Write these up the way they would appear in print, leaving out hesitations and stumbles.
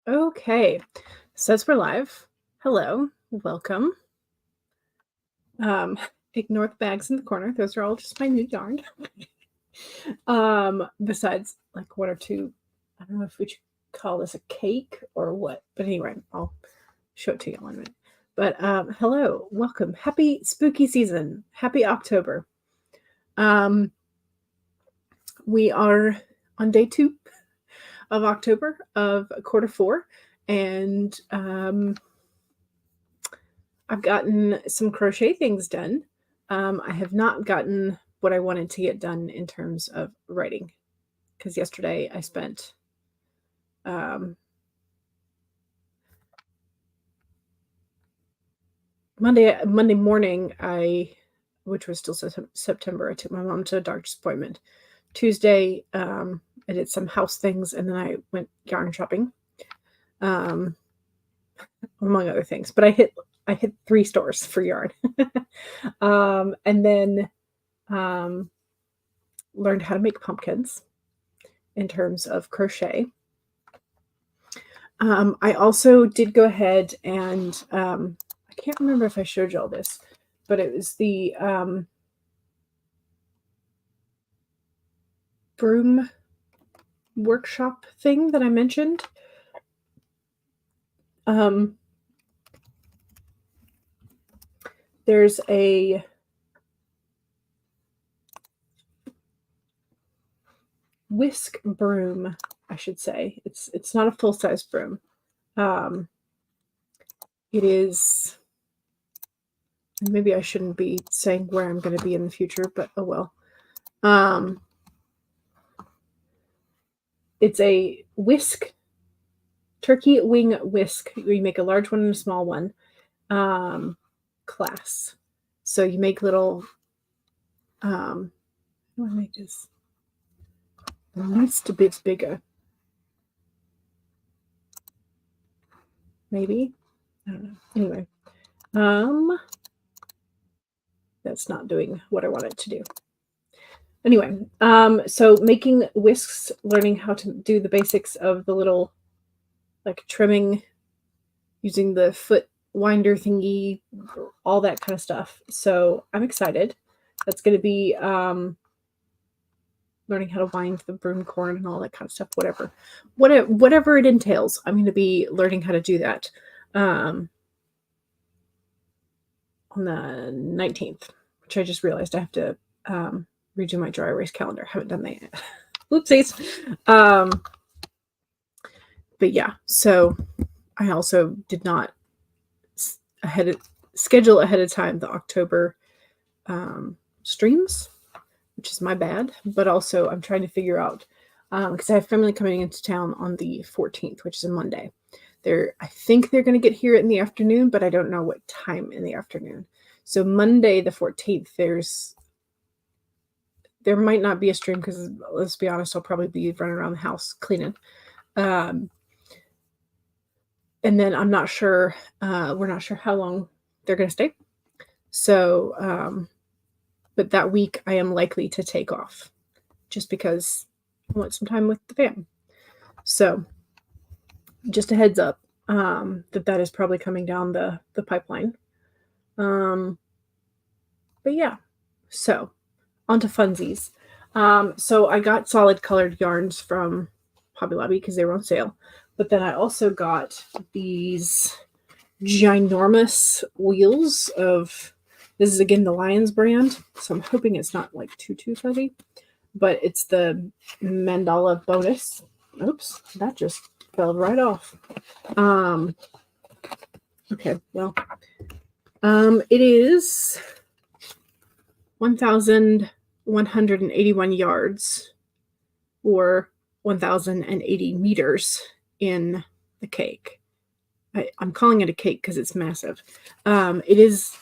Okay, says we're live. Hello, welcome. Um, Ignore the bags in the corner. Those are all just my new yarn. Besides like one or two, I don't know if we should call this a cake or what, but anyway, I'll show it to you in a minute. But hello, welcome. Happy spooky season. Happy October. Um, we are on day 2 of October of quarter 4, and I've gotten some crochet things done. I have not gotten what I wanted to get done in terms of writing, because yesterday I spent Monday morning, which was still September, I took my mom to a doctor's appointment. Tuesday, I did some house things, and then I went yarn shopping, among other things. But I hit 3 stores for yarn, and then learned how to make pumpkins in terms of crochet. I also did go ahead and I can't remember if I showed you all this, but it was the broom workshop thing that I mentioned. There's a whisk broom, I should say. It's not a full-size broom. It is, maybe I shouldn't be saying where I'm going to be in the future, but oh well. It's a whisk, turkey wing whisk. You make a large one and a small one class. So you make little, I want to make this at least a bit bigger. Maybe. I don't know. Anyway. That's not doing what I want it to do. Anyway, so making whisks, learning how to do the basics of the little, like, trimming, using the foot winder thingy, all that kind of stuff. So I'm excited. That's going to be learning how to wind the broom cord and all that kind of stuff. Whatever it entails, I'm going to be learning how to do that on the 19th, which I just realized I have to redo my dry erase calendar. I haven't done that yet. Oopsies. But yeah, so I also did not schedule ahead of time the October streams, which is my bad. But also I'm trying to figure out, because I have family coming into town on the 14th, which is a Monday. I think they're going to get here in the afternoon, but I don't know what time in the afternoon. So Monday the 14th, there might not be a stream because, let's be honest, I'll probably be running around the house cleaning. And then I'm not sure, we're not sure how long they're going to stay. So, but that week I am likely to take off just because I want some time with the fam. So just a heads up, that is probably coming down the pipeline. But yeah, so on to funsies. So I got solid colored yarns from Hobby Lobby because they were on sale. But then I also got these ginormous wheels of, this is again the Lions brand. So I'm hoping it's not like too fuzzy, but it's the mandala bonus. Oops, that just fell right off. Okay, well, it is 1,181 yards, or 1,080 meters in the cake. I'm calling it a cake because it's massive. It is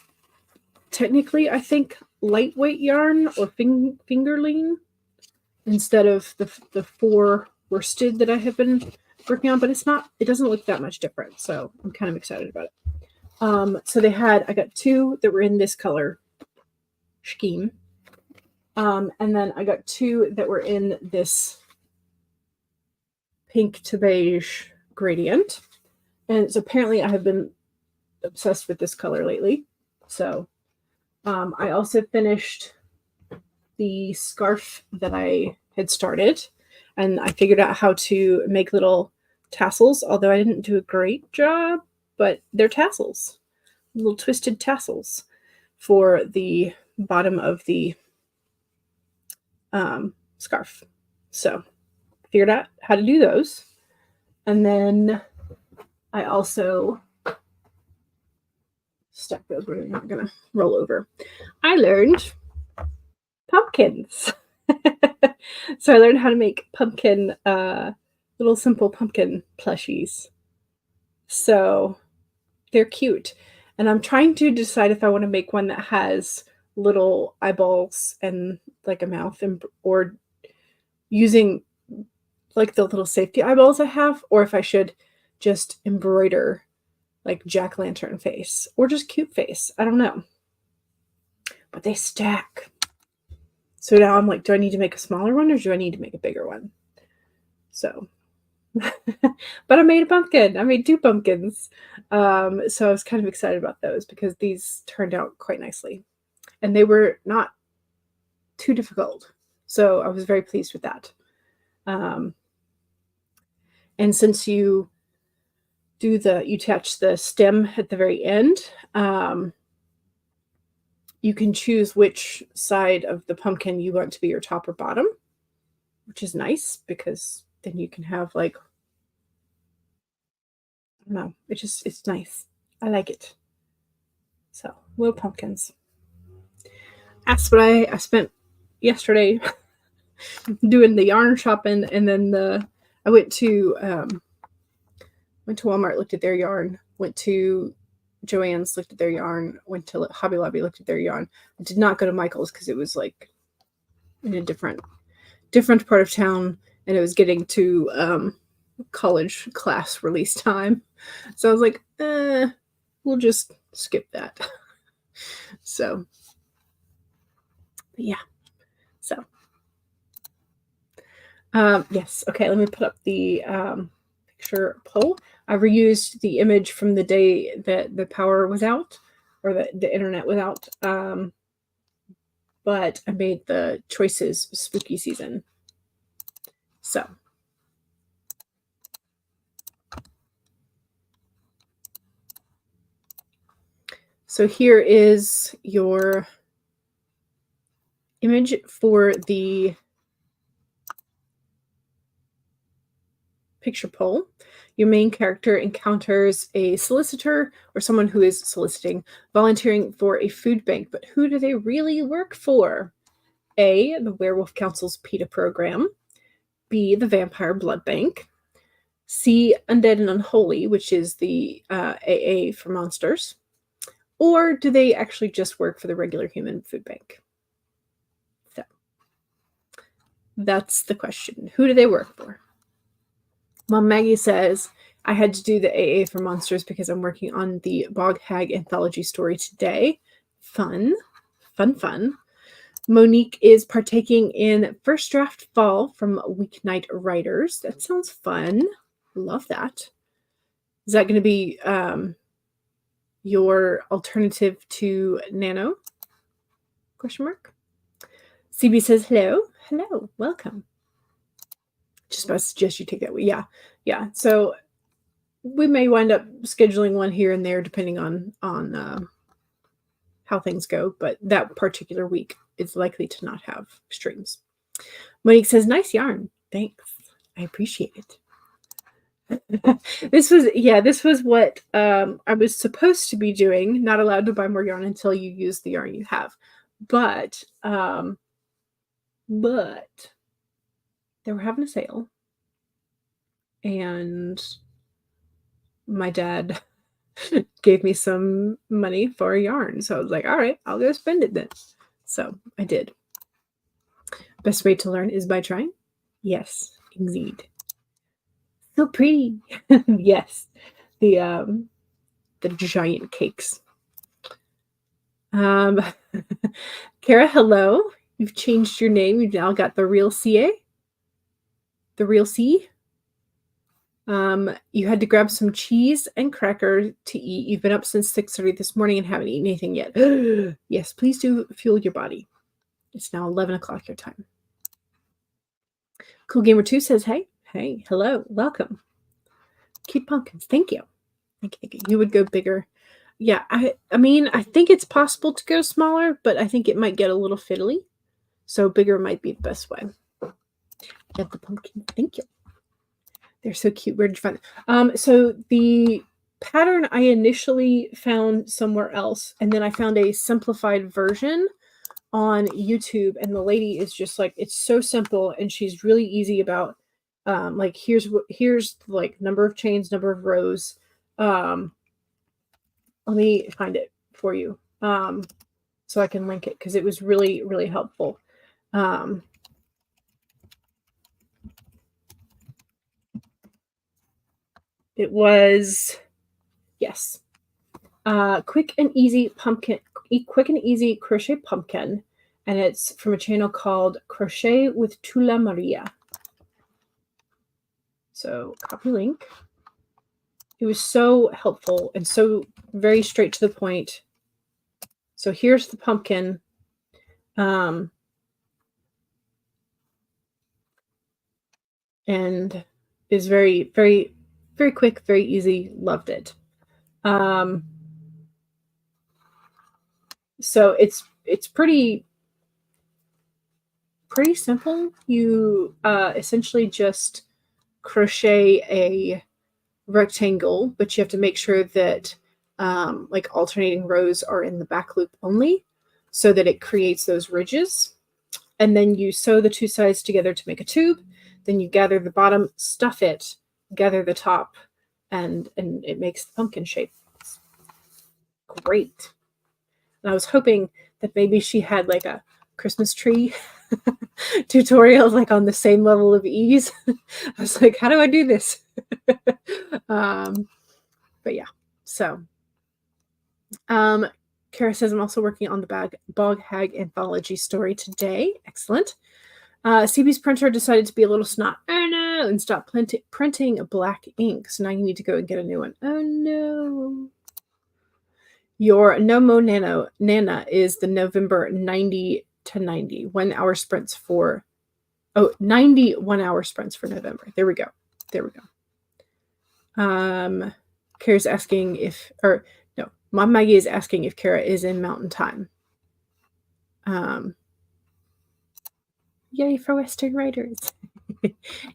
technically, I think, lightweight yarn or fingerling instead of the 4 worsted that I have been working on, but it doesn't look that much different. So I'm kind of excited about it. So I got 2 that were in this color scheme. And then I got 2 that were in this pink to beige gradient. And so apparently I have been obsessed with this color lately. So I also finished the scarf that I had started, and I figured out how to make little tassels, although I didn't do a great job, but they're tassels, little twisted tassels for the bottom of the scarf. So figured out how to do those. And then I also stack those where they're not going to roll over. I learned pumpkins. So I learned how to make pumpkin, little simple pumpkin plushies. So they're cute. And I'm trying to decide if I want to make one that has little eyeballs and like a mouth, or using like the little safety eyeballs I have, or if I should just embroider like jack-o'-lantern face or just cute face. I don't know. But they stack. So now I'm like, do I need to make a smaller one or do I need to make a bigger one? So, but I made a pumpkin. I made 2 pumpkins. So I was kind of excited about those because these turned out quite nicely. And they were not too difficult. So I was very pleased with that. And since you attach the stem at the very end, you can choose which side of the pumpkin you want to be your top or bottom, which is nice because then you can have like, I don't know, it's nice. I like it. So, little pumpkins. That's what I spent yesterday doing the yarn shopping, and then I went to Walmart, looked at their yarn, went to Joann's, looked at their yarn, went to Hobby Lobby, looked at their yarn. I did not go to Michael's because it was like in a different part of town, and it was getting to college class release time. So I was like, we'll just skip that. So, yeah. So, yes. Okay, let me put up the picture poll. I reused the image from the day that the power was out, or the internet was out. But I made the choices spooky season. So here is your image for the picture poll. Your main character encounters a solicitor or someone who is soliciting, volunteering for a food bank, but who do they really work for? A, the Werewolf Council's PETA program. B, the Vampire Blood Bank. C, Undead and Unholy, which is the AA for monsters. Or do they actually just work for the regular human food bank? So that's the question. Who do they work for? Mom Maggie says, I had to do the AA for monsters because I'm working on the Bog Hag anthology story today. Fun. Monique is partaking in First Draft Fall from Weeknight Writers. That sounds fun. Love that. Is that going to be your alternative to Nano? Question mark. CB says, hello, welcome. Just about to suggest you take that way. Yeah. So we may wind up scheduling one here and there depending on how things go, but that particular week is likely to not have streams. Monique says, nice yarn. Thanks. I appreciate it. This was what I was supposed to be doing. Not allowed to buy more yarn until you use the yarn you have. But they were having a sale, and my dad gave me some money for a yarn. So I was like, all right, I'll go spend it then. So I did. Best way to learn is by trying. Yes, indeed. So pretty. Yes. The giant cakes. Kara, hello. You've changed your name. You've now got the real CA. The real C. You had to grab some cheese and cracker to eat. You've been up since 6:30 this morning and haven't eaten anything yet. Yes, please do fuel your body. It's now 11 o'clock your time. Cool Gamer 2 says, hey, hello, welcome. Cute pumpkins. Thank you. Thank you. You would go bigger. Yeah, I mean, I think it's possible to go smaller, but I think it might get a little fiddly. So bigger might be the best way. Get the pumpkin. Thank you. They're so cute. Where did you find them? So the pattern I initially found somewhere else, and then I found a simplified version on YouTube, and the lady is just like, it's so simple, and she's really easy about like here's like number of chains, number of rows. Let me find it for you so I can link it, because it was really, really helpful. It was, yes, quick and easy crochet pumpkin, and it's from a channel called Crochet with Tula Maria. So copy link. It was so helpful and so very straight to the point. So here's the pumpkin. And is very, very, very quick, very easy. Loved it. So it's pretty simple. You essentially just crochet a rectangle, but you have to make sure that like alternating rows are in the back loop only, so that it creates those ridges. And then you sew the two sides together to make a tube. Then you gather the bottom, stuff it, gather the top, and it makes the pumpkin shape. It's great. And I was hoping that maybe she had like a Christmas tree tutorial, like on the same level of ease. I was like, how do I do this? But yeah, so Kara says, I'm also working on the Bog Hag anthology story today. Excellent. CB's printer decided to be a little snot. Oh no, and stop printing black ink. So now you need to go and get a new one. Oh no. Your Nomo Nana is the November 90 to 90 1 hour sprints for 90 1 hour sprints for November. There we go. Kara's asking if, or no, Mom Maggie is asking if Kara is in Mountain Time. Yay for Western writers.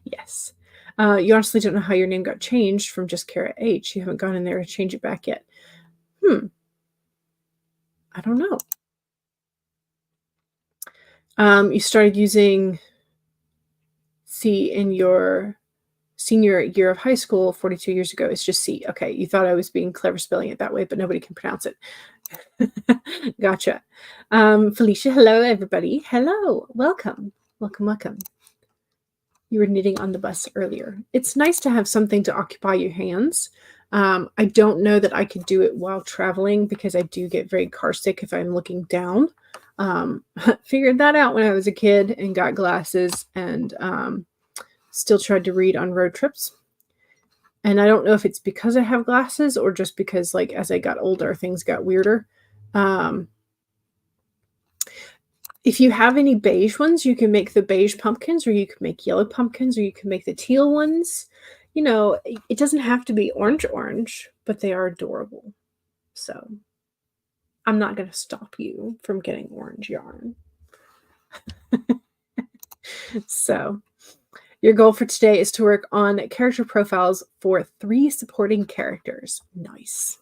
Yes. You honestly don't know how your name got changed from just Kara H. You haven't gone in there to change it back yet. I don't know. You started using C in your senior year of high school 42 years ago. It's just C. Okay, you thought I was being clever spelling it that way, but nobody can pronounce it. Gotcha. Felicia, hello, everybody. Hello. Welcome. You were knitting on the bus earlier. It's nice to have something to occupy your hands. I don't know that I could do it while traveling, because I do get very car sick if I'm looking down. Figured that out when I was a kid and got glasses, and still tried to read on road trips. And I don't know if it's because I have glasses or just because, like, as I got older, things got weirder. If you have any beige ones, you can make the beige pumpkins, or you can make yellow pumpkins, or you can make the teal ones. You know, it doesn't have to be orange, but they are adorable. So I'm not going to stop you from getting orange yarn. So your goal for today is to work on character profiles for 3 supporting characters. Nice.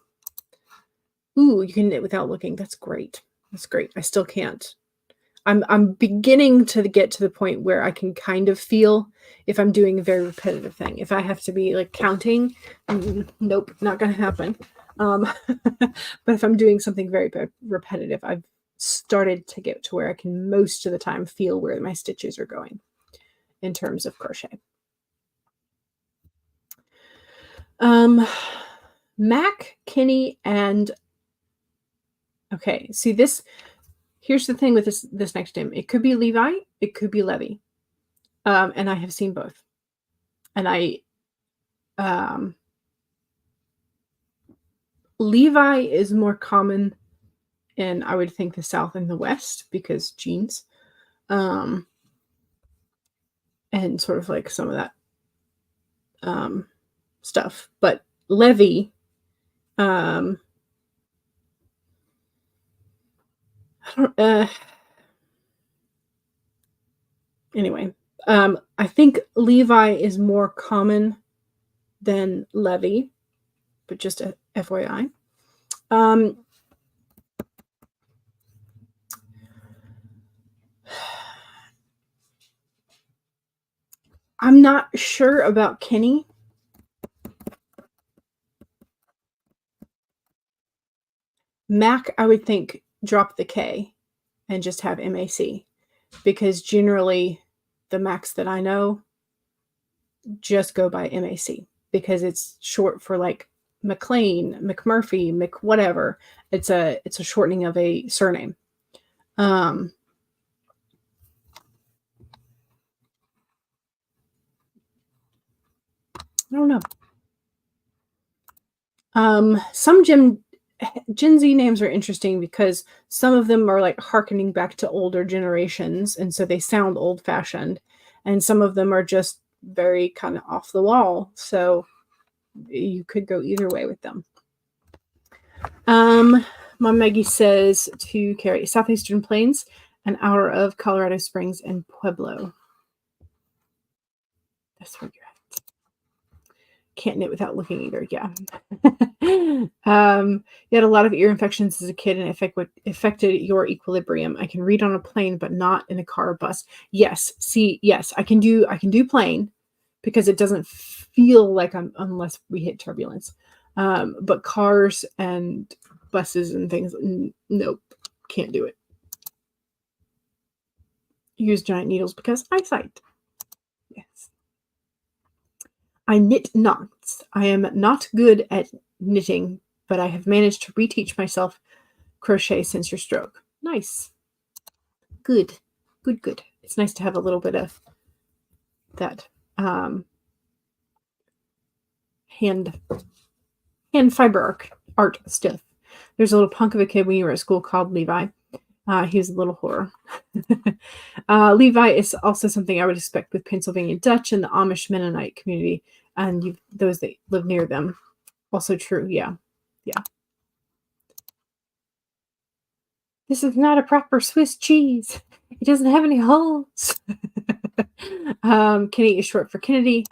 Ooh, you can knit without looking. That's great. I still can't. I'm beginning to get to the point where I can kind of feel if I'm doing a very repetitive thing. If I have to be like counting, nope, not going to happen. But if I'm doing something very repetitive, I've started to get to where I can most of the time feel where my stitches are going in terms of crochet. Mac, Kenny, and okay, see this. Here's the thing with this next name. It could be Levi. It could be Levy. And I have seen both. And I Um, Levi is more common in, I would think, the South and the West because genes, um, and sort of like some of that um, stuff. But Levi, um, I don't, anyway, I think Levi is more common than Levy, but just a FYI. I'm not sure about Kenny. Mac, I would think drop the K and just have MAC, because generally the Macs that I know just go by MAC because it's short for like McLean, McMurphy, Mc whatever. It's a shortening of a surname. I don't know. Some Gen Z names are interesting because some of them are like harkening back to older generations, and so they sound old fashioned, and some of them are just very kind of off the wall. So you could go either way with them. Mom Maggie says to Carrie, Southeastern Plains, an hour of Colorado Springs and Pueblo. That's where you're at. Can't knit without looking either. Yeah. You had a lot of ear infections as a kid, and affected your equilibrium. I can read on a plane, but not in a car or bus. Yes. See, yes, I can do plane because it doesn't feel like I'm, unless we hit turbulence. But cars and buses and things, nope, can't do it. Use giant needles because eyesight. Yes. I knit knots. I am not good at knitting, but I have managed to reteach myself crochet since your stroke. Nice. Good. Good, good. It's nice to have a little bit of that hand fiber art stuff. There's a little punk of a kid when you were at school called Levi. He was a little horror. Levi is also something I would expect with Pennsylvania Dutch and the Amish Mennonite community, and those that live near them. Also true, yeah. Yeah. This is not a proper Swiss cheese. It doesn't have any holes. Kenny is short for Kennedy.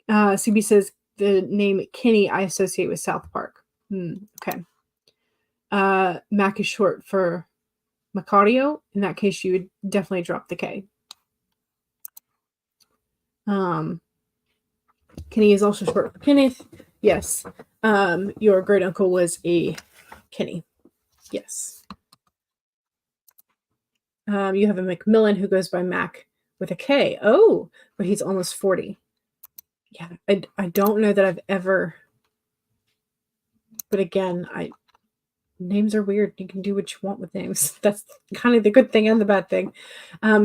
CB says the name Kenny I associate with South Park. Okay. Mac is short for Macario. In that case, you would definitely drop the K. Kenny is also short for Kenneth. Yes. Your great uncle was a Kenny. Yes. You have a Macmillan who goes by Mac with a K. Oh, but he's almost 40. Yeah, I don't know that I've ever. But again, names are weird. You can do what you want with names. That's kind of the good thing and the bad thing.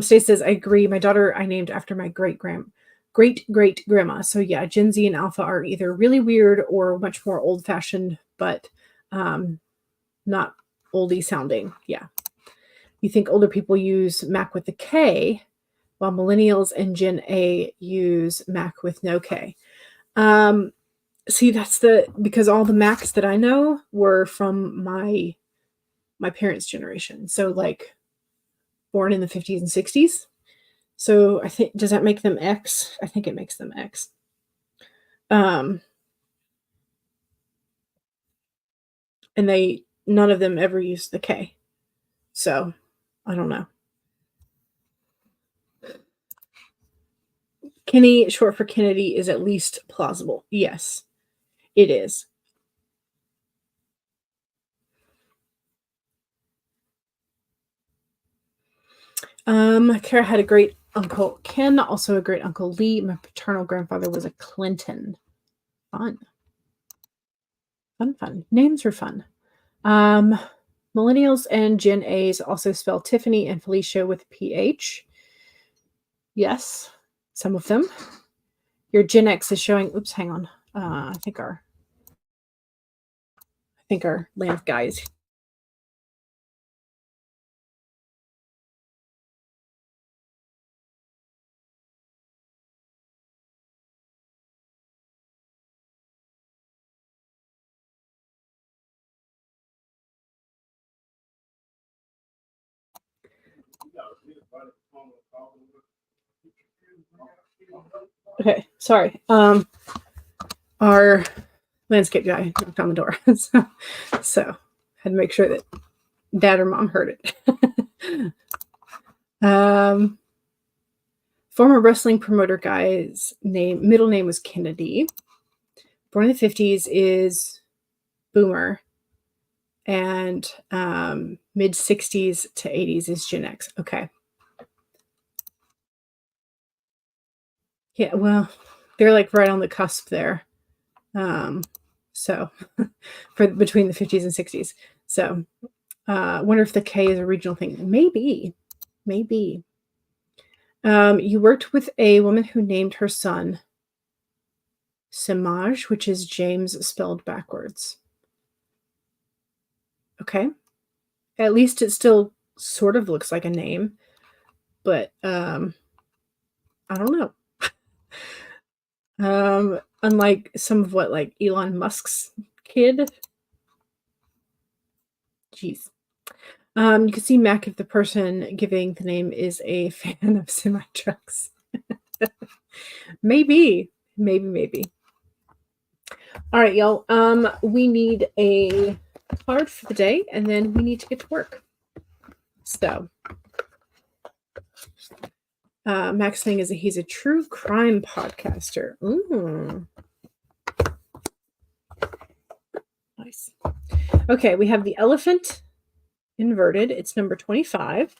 Stace says, I agree. My daughter I named after my great grandma. So yeah, Gen Z and Alpha are either really weird or much more old fashioned, but not oldie sounding. Yeah. You think older people use Mac with the K, while millennials and Gen A use Mac with no K. See, that's because all the Macs that I know were from my parents' generation. So like born in the 50s and 60s. So I think, does that make them X? I think it makes them X. And none of them ever used the K. So I don't know. Kenny, short for Kennedy, is at least plausible. Yes, it is. Kara had a great uncle Ken, also a great uncle Lee. My paternal grandfather was a Clinton. Fun. Names are fun. Millennials and Gen A's also spell Tiffany and Felicia with PH. Yes, some of them. Your Gen X is showing, oops, hang on. I think our land guy is. Okay, sorry. Our landscape guy knocked on the door, so had to make sure that Dad or Mom heard it. Former wrestling promoter guy's middle name was Kennedy. Born in the 50s is Boomer, and mid 60s to 80s is Gen X. Okay. Yeah, well, they're like right on the cusp there. So for between the 50s and 60s. So wonder if the K is a regional thing. Maybe. You worked with a woman who named her son Samaj, which is James spelled backwards. Okay. At least it still sort of looks like a name, but I don't know. Unlike some of what like Elon Musk's kid. Jeez. You can see Mac if the person giving the name is a fan of semi trucks. Maybe. All right, y'all. We need a card for the day, and then we need to get to work. So, Mac's thing is that he's a true crime podcaster. Ooh. Nice. Okay, we have the elephant inverted. It's number 25.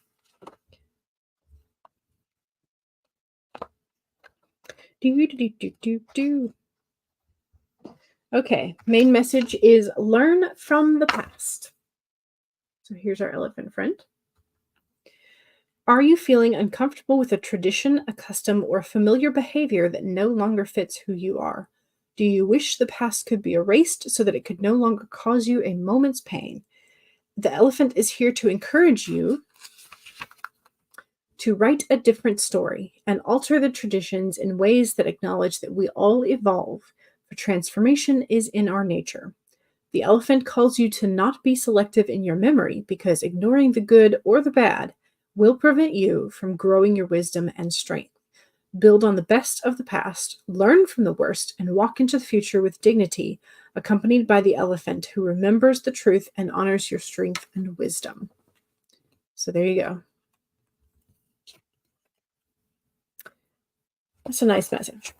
Okay, main message is learn from the past. So here's our elephant friend. Are you feeling uncomfortable with a tradition, a custom, or familiar behavior that no longer fits who you are? Do you wish the past could be erased so that it could no longer cause you a moment's pain? The elephant is here to encourage you to write a different story and alter the traditions in ways that acknowledge that we all evolve, for transformation is in our nature. The elephant calls you to not be selective in your memory because ignoring the good or the bad will prevent you from growing your wisdom and strength. Build on the best of the past, learn from the worst, and walk into the future with dignity, accompanied by the elephant who remembers the truth and honors your strength and wisdom. So there you go. That's a nice message.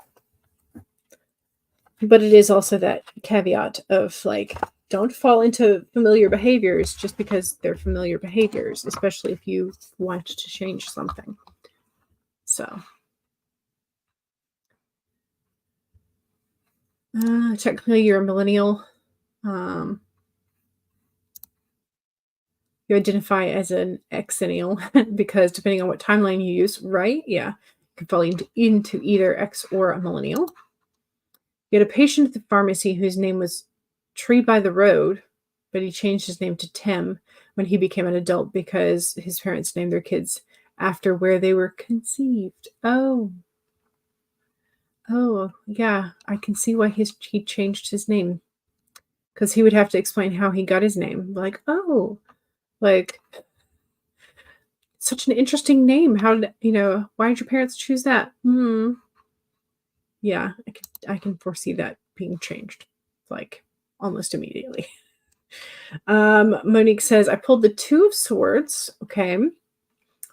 But it is also that caveat of like, don't fall into familiar behaviors just because they're familiar behaviors, especially if you want to change something. So, technically you're a millennial. You identify as an exennial because depending on what timeline you use, right? Yeah, you can fall into either X or a millennial. You had a patient at the pharmacy whose name was Tree by the Road, but he changed his name to Tim when he became an adult because his parents named their kids after where they were conceived. Oh, yeah, I can see why he changed his name. Because he would have to explain how he got his name. Like, oh, like, such an interesting name. How did, why did your parents choose that? Yeah, I can foresee that being changed, like, almost immediately. Monique says, I pulled the Two of Swords, okay,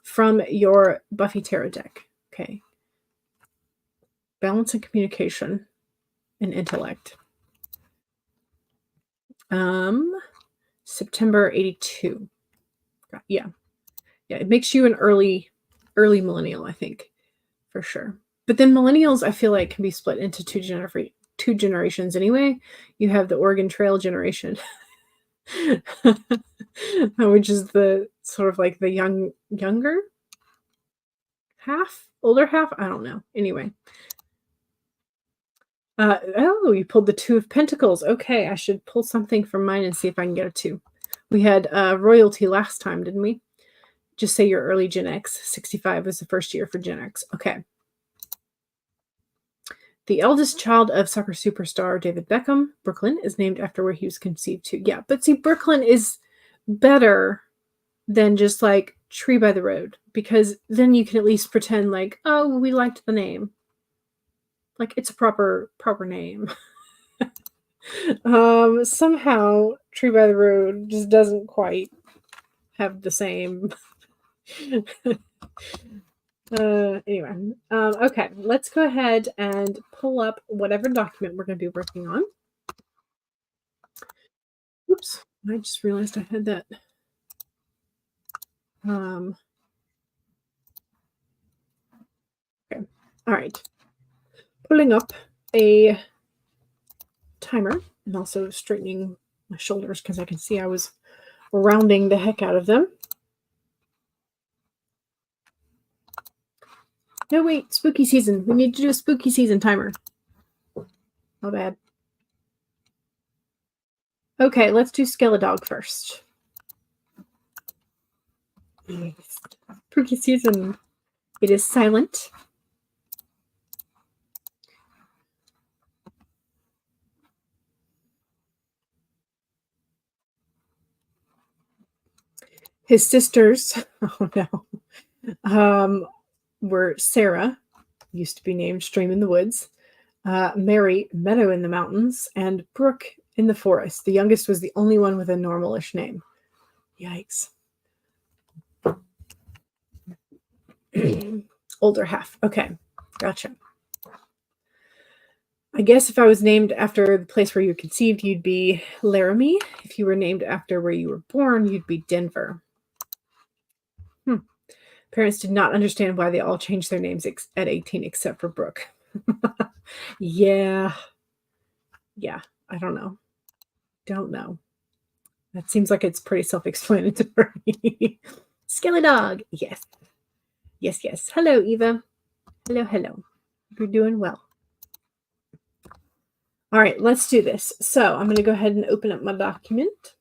from your Buffy Tarot deck, okay. Balance and communication and intellect. September 82. Yeah, it makes you an early millennial, I think, for sure. But then millennials, I feel like, can be split into two generations anyway. You have the Oregon Trail generation, which is the sort of like the younger half, older half. I don't know. Anyway, Oh, you pulled the 2 of Pentacles. Okay, I should pull something from mine and see if I can get a 2. We had royalty last time, didn't we? Just say you're early Gen X. 65 was the first year for Gen X. Okay. The eldest child of soccer superstar David Beckham, Brooklyn, is named after where he was conceived too. Yeah, but see, Brooklyn is better than just like Tree by the Road, because then you can at least pretend like, oh, we liked the name. Like it's a proper name. Somehow Tree by the Road just doesn't quite have the same. Anyway, okay, let's go ahead and pull up whatever document we're going to be working on. Oops, I just realized I had that. Okay, all right. Pulling up a timer and also straightening my shoulders because I can see I was rounding the heck out of them. No, wait, spooky season. We need to do a spooky season timer. Not bad. Okay, let's do Skeledog first. Spooky season. It is silent. His sisters, oh no, were Sarah, used to be named Stream in the Woods, Mary, Meadow in the Mountains, and Brooke in the Forest. The youngest was the only one with a normalish name. Yikes. Older half. Okay, gotcha. I guess if I was named after the place where you were conceived, you'd be Laramie. If you were named after where you were born, you'd be Denver. Parents did not understand why they all changed their names at 18 except for Brooke. Yeah, I don't know. Don't know. That seems like it's pretty self-explanatory. Skelly dog. Yes. Yes. Hello, Eva. Hello. You're doing well. All right, let's do this. So I'm going to go ahead and open up my document.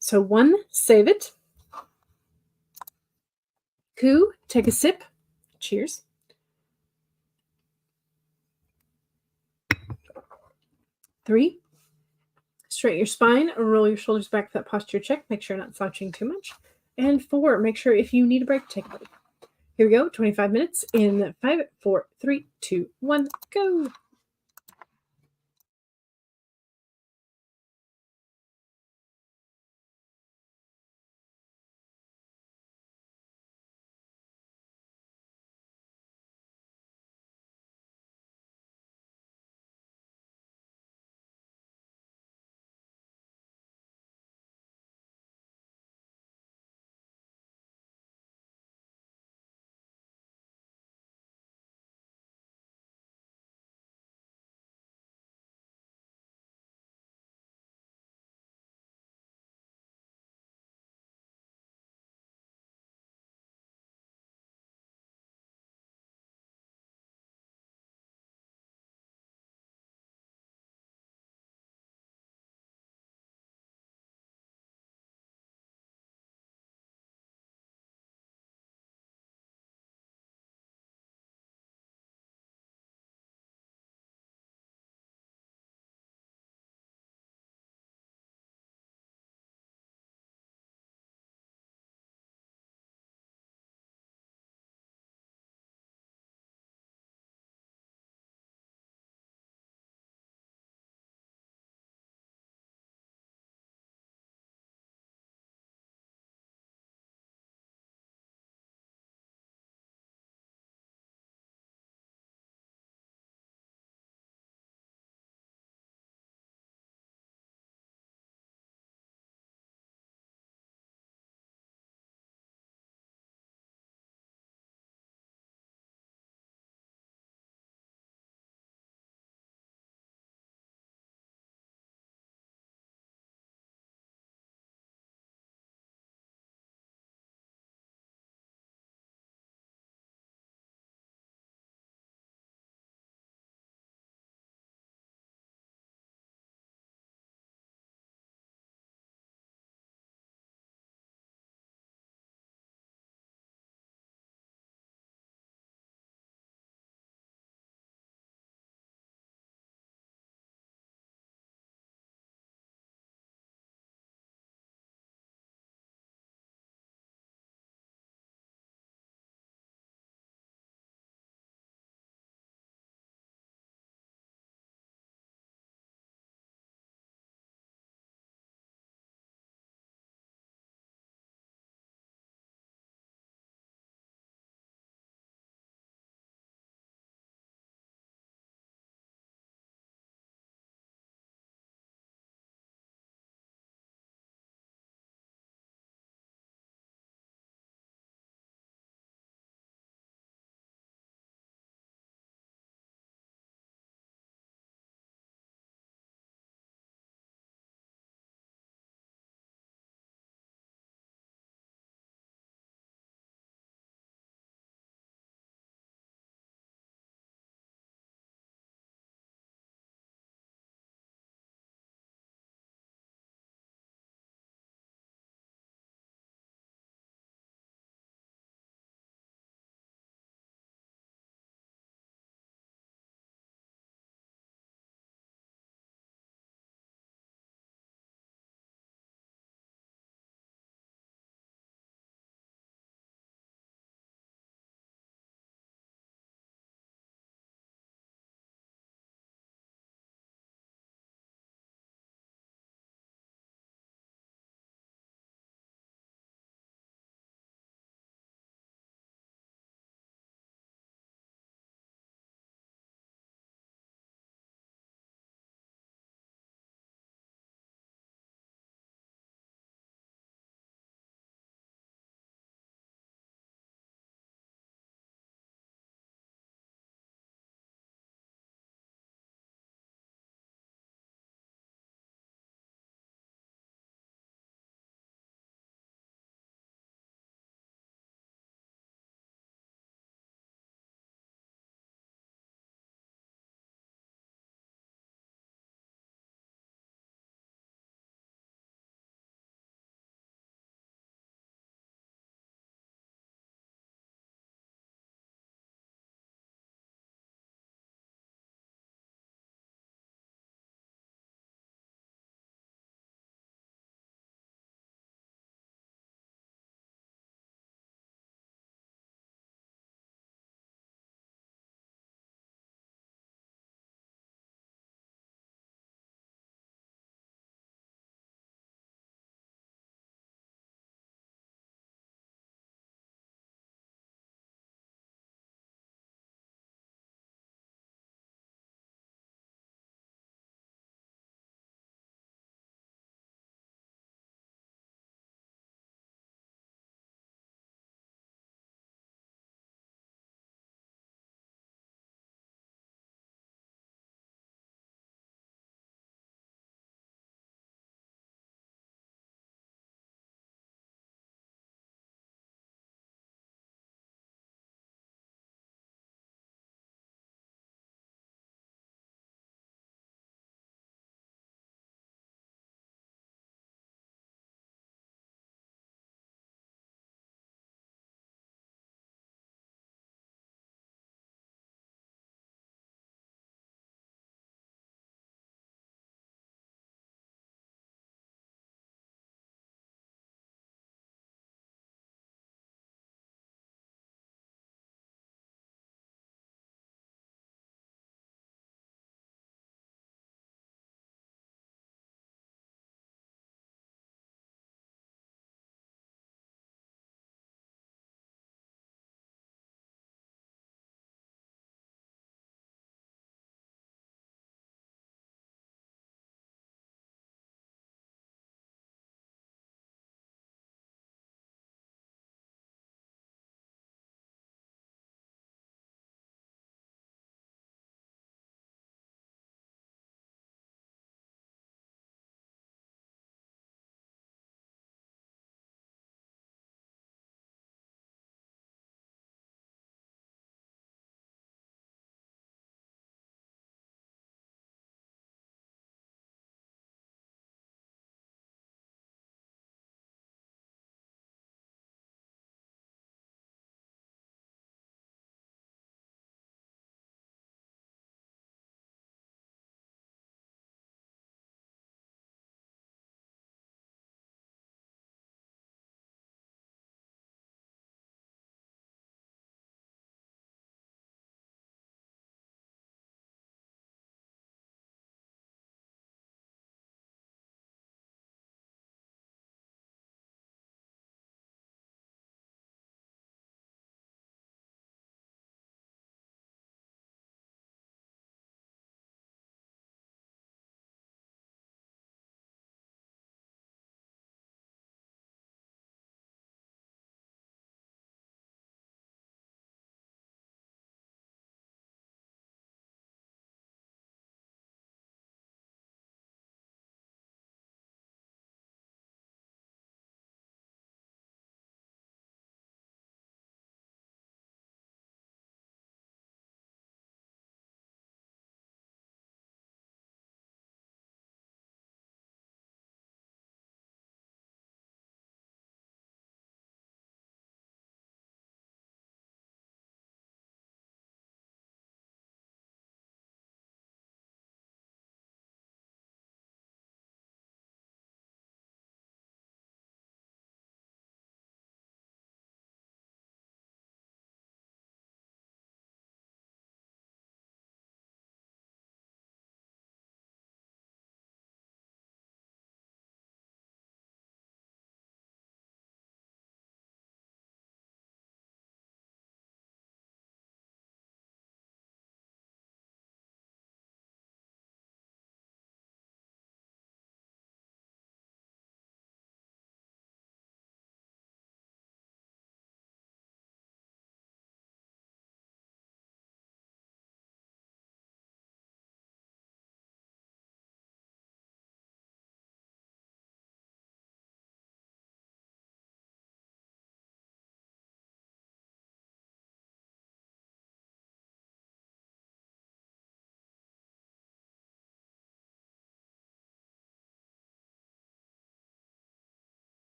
So 1, save it. 2, take a sip. Cheers. 3, straighten your spine, roll your shoulders back for that posture check. Make sure you're not slouching too much. And 4, make sure if you need a break, take a break. Here we go, 25 minutes in 5, 4, 3, 2, 1, go.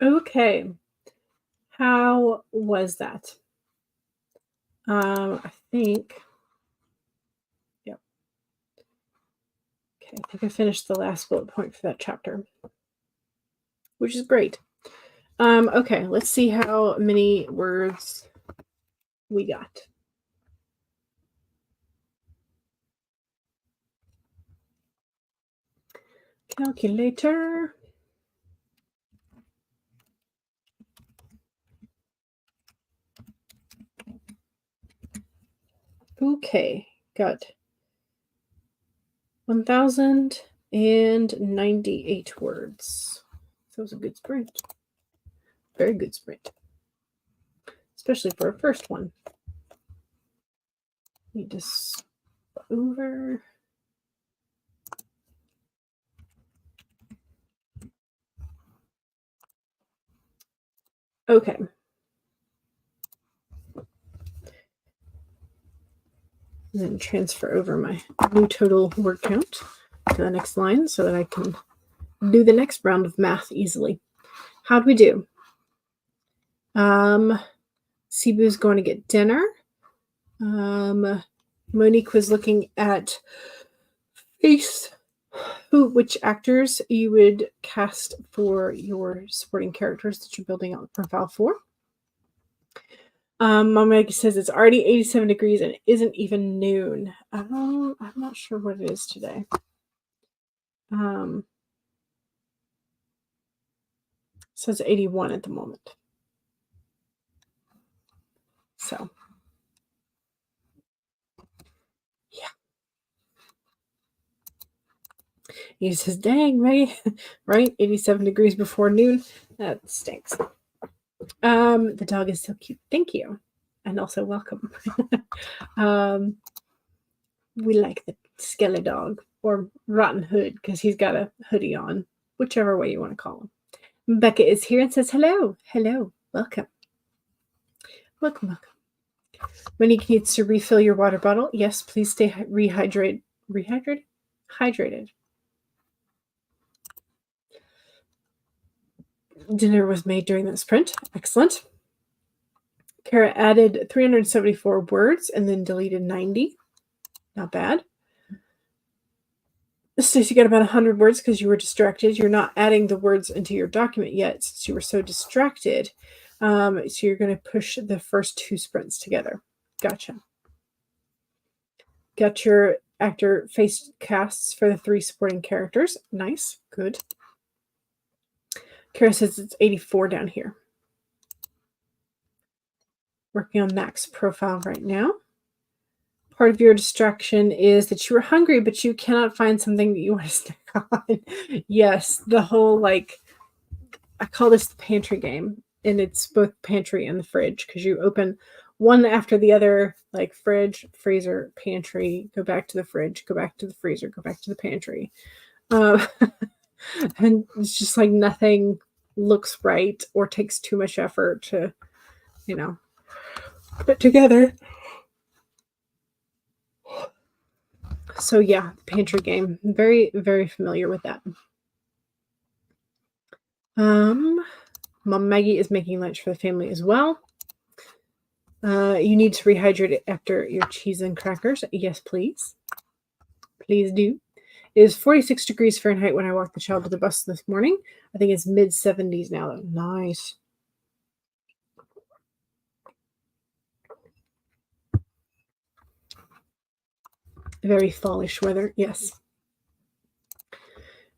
Okay. How was that? I think, yep. Okay, I think I finished the last bullet point for that chapter, which is great. Okay, let's see how many words we got. Calculator. Okay, got 1,098 words. So it was a good sprint. Very good sprint. Especially for a first one. Need to over. Okay. And then transfer over my new total word count to the next line so that I can do the next round of math easily. How'd we do? Cebu's going to get dinner. Monique was looking at which actors you would cast for your supporting characters that you're building out the profile for. Mom Maggie says it's already 87 degrees and it isn't even noon. I'm not sure what it is today. Says 81 at the moment. So, yeah. He says, dang, right? Right? 87 degrees before noon. That stinks. The dog is so cute. Thank you. And also welcome. We like the Skelly dog or Rotten Hood because he's got a hoodie on, whichever way you want to call him. Becca is here and says, hello. Hello. Welcome. Welcome, welcome. Monique needs to refill your water bottle. Yes, please stay rehydrated. Hydrated. Dinner was made during that sprint. Excellent. Kara added 374 words and then deleted 90. Not bad. Stacey got about 100 words because you were distracted. You're not adding the words into your document yet since you were so distracted. So you're going to push the first two sprints together. Gotcha. Got your actor face casts for the 3 supporting characters. Nice. Good. Kara says it's 84 down here. Working on Mac's profile right now. Part of your distraction is that you were hungry, but you cannot find something that you want to snack on. Yes, the whole, I call this the pantry game, and it's both pantry and the fridge, because you open one after the other, like fridge, freezer, pantry, go back to the fridge, go back to the freezer, go back to the pantry. And it's just like nothing looks right or takes too much effort to, put together. So yeah, pantry game. Very, very familiar with that. Mom Maggie is making lunch for the family as well. You need to rehydrate it after your cheese and crackers. Yes, please. Please do. It is 46 degrees Fahrenheit when I walked the child to the bus this morning. I think it's mid-70s now, though. Nice. Very fallish weather. Yes.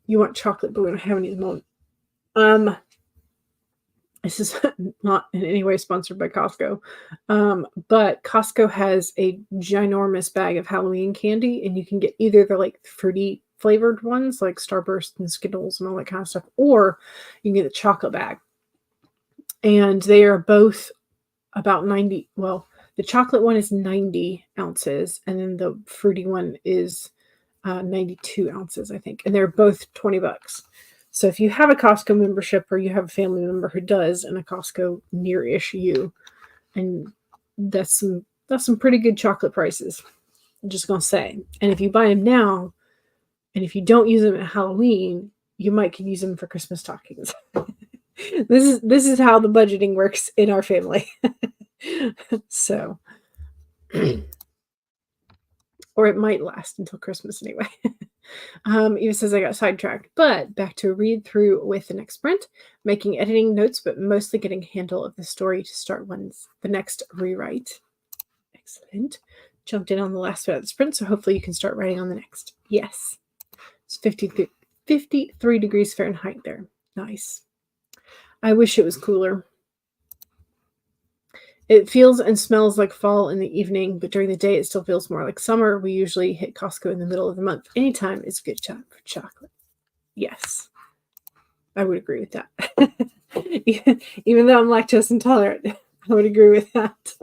You want chocolate, but we don't have any at the moment. This is not in any way sponsored by Costco, but Costco has a ginormous bag of Halloween candy, and you can get either the fruity flavored ones like Starburst and Skittles and all that kind of stuff, or you can get the chocolate bag. And they are both about 90. Well, the chocolate one is 90 ounces, and then the fruity one is 92 ounces, I think. And they're both $20. So if you have a Costco membership or you have a family member who does and a Costco near-ish you, and that's some pretty good chocolate prices. I'm just going to say. And if you buy them now, and if you don't use them at Halloween, you might could use them for Christmas stockings. This is how the budgeting works in our family. So, or it might last until Christmas anyway. Eva says I got sidetracked, but back to read through with the next sprint, making editing notes, but mostly getting handle of the story to start the next rewrite. Excellent. Jumped in on the last bit of the sprint, so hopefully you can start writing on the next. Yes. It's 53 degrees Fahrenheit there. Nice. I wish it was cooler. It feels and smells like fall in the evening, but during the day it still feels more like summer. We usually hit Costco in the middle of the month. Anytime is a good time for chocolate. Yes, I would agree with that. Even though I'm lactose intolerant, I would agree with that.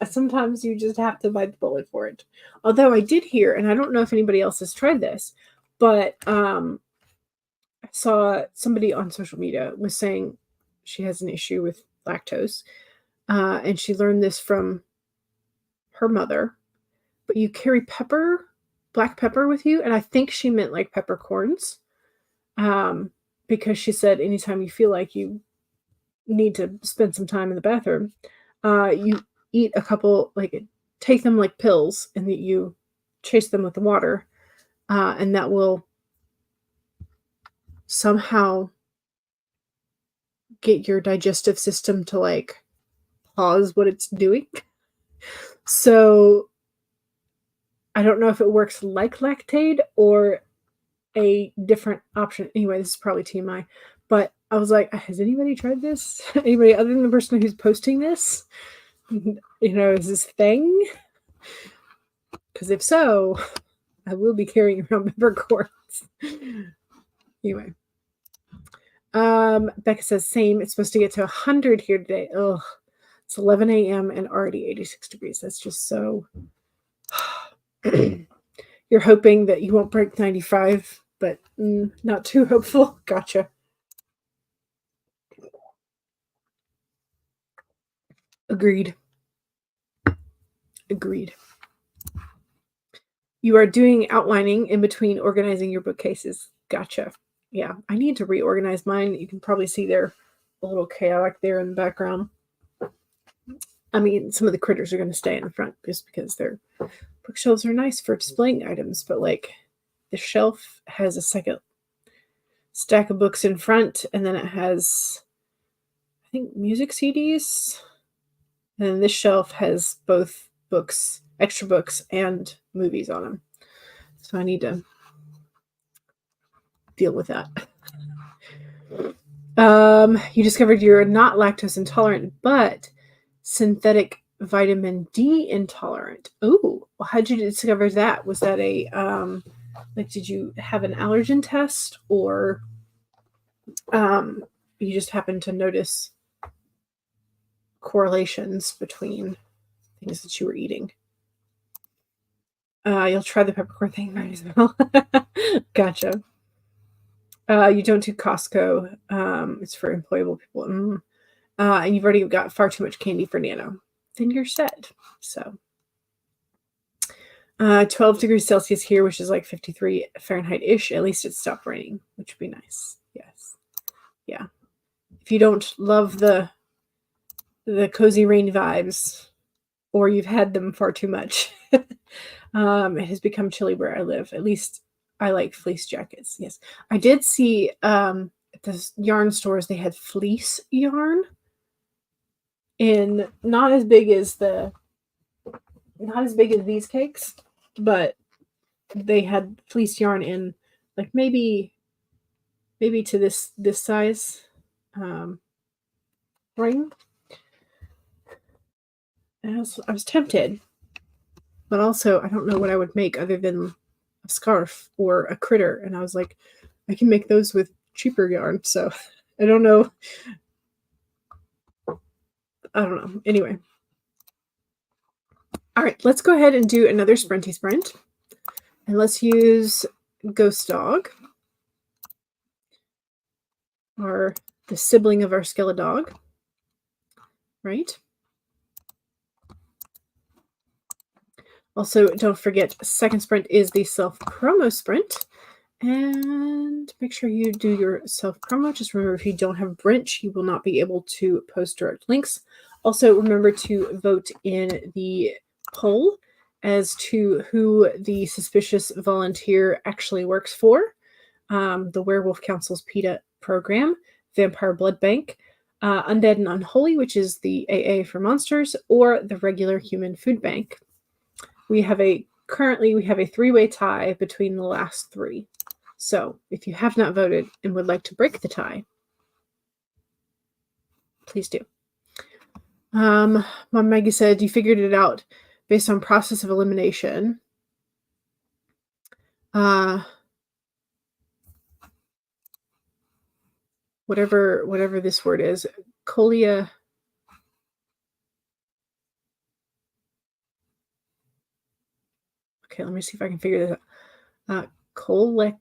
Sometimes you just have to bite the bullet for it. Although I did hear, and I don't know if anybody else has tried this, but I saw somebody on social media was saying she has an issue with lactose. And she learned this from her mother. But you carry black pepper with you. And I think she meant like peppercorns. Because she said anytime you feel like you need to spend some time in the bathroom, you eat a couple, like take them like pills, and that you chase them with the water. And that will somehow get your digestive system to like pause what it's doing. So I don't know if it works like Lactaid or a different option. Anyway, this is probably TMI, but I was like, has anybody tried this? Anybody other than the person who's posting this? Is this thing? Because if so, I will be carrying around peppercorns. Anyway. Becca says, same. It's supposed to get to 100 here today. Ugh. It's 11 a.m. and already 86 degrees. That's just so... You're hoping that you won't break 95, but not too hopeful. Gotcha. Agreed. You are doing outlining in between organizing your bookcases. Gotcha. Yeah, I need to reorganize mine. You can probably see they're a little chaotic there in the background. I mean, some of the critters are going to stay in the front just because their bookshelves are nice for displaying items, but like the shelf has a second stack of books in front, and then it has, I think, music CDs. And then this shelf has both books, extra books, and movies on them. So I need to deal with that. You discovered you're not lactose intolerant, but synthetic vitamin D intolerant. Ooh, well, how'd you discover that? Was that a did you have an allergen test, or you just happened to notice correlations between things that you were eating? You'll try the peppercorn thing, might as well. Gotcha. You don't do Costco. It's for employable people. And you've already got far too much candy for Nano. Then you're set. So 12 degrees Celsius here, which is like 53 Fahrenheit-ish. At least it stopped raining, which would be nice. Yes. Yeah. If you don't love the cozy rain vibes, or you've had them far too much, it has become chilly where I live. At least I like fleece jackets. Yes. I did see at the yarn stores they had fleece yarn. In not as big as these cakes, but they had fleece yarn in like maybe to this size ring. And I was tempted, but also I don't know what I would make other than a scarf or a critter, and I was like, I can make those with cheaper yarn, so I don't know. Anyway. All right, let's go ahead and do another sprinty sprint. And let's use Ghost Dog, or the sibling of our Skeledog, right? Also, don't forget, second sprint is the self-promo sprint. And make sure you do your self-promo. Just remember, if you don't have Brinch, you will not be able to post direct links. Also, remember to vote in the poll as to who the suspicious volunteer actually works for. The Werewolf Council's PETA program, Vampire Blood Bank, Undead and Unholy, which is the AA for monsters, or the regular Human Food Bank. Currently we have a three-way tie between the last three. So if you have not voted and would like to break the tie, please do. Mom Maggie said you figured it out based on process of elimination. Whatever this word is, colia. Okay, let me see if I can figure this out. Cholecalciferol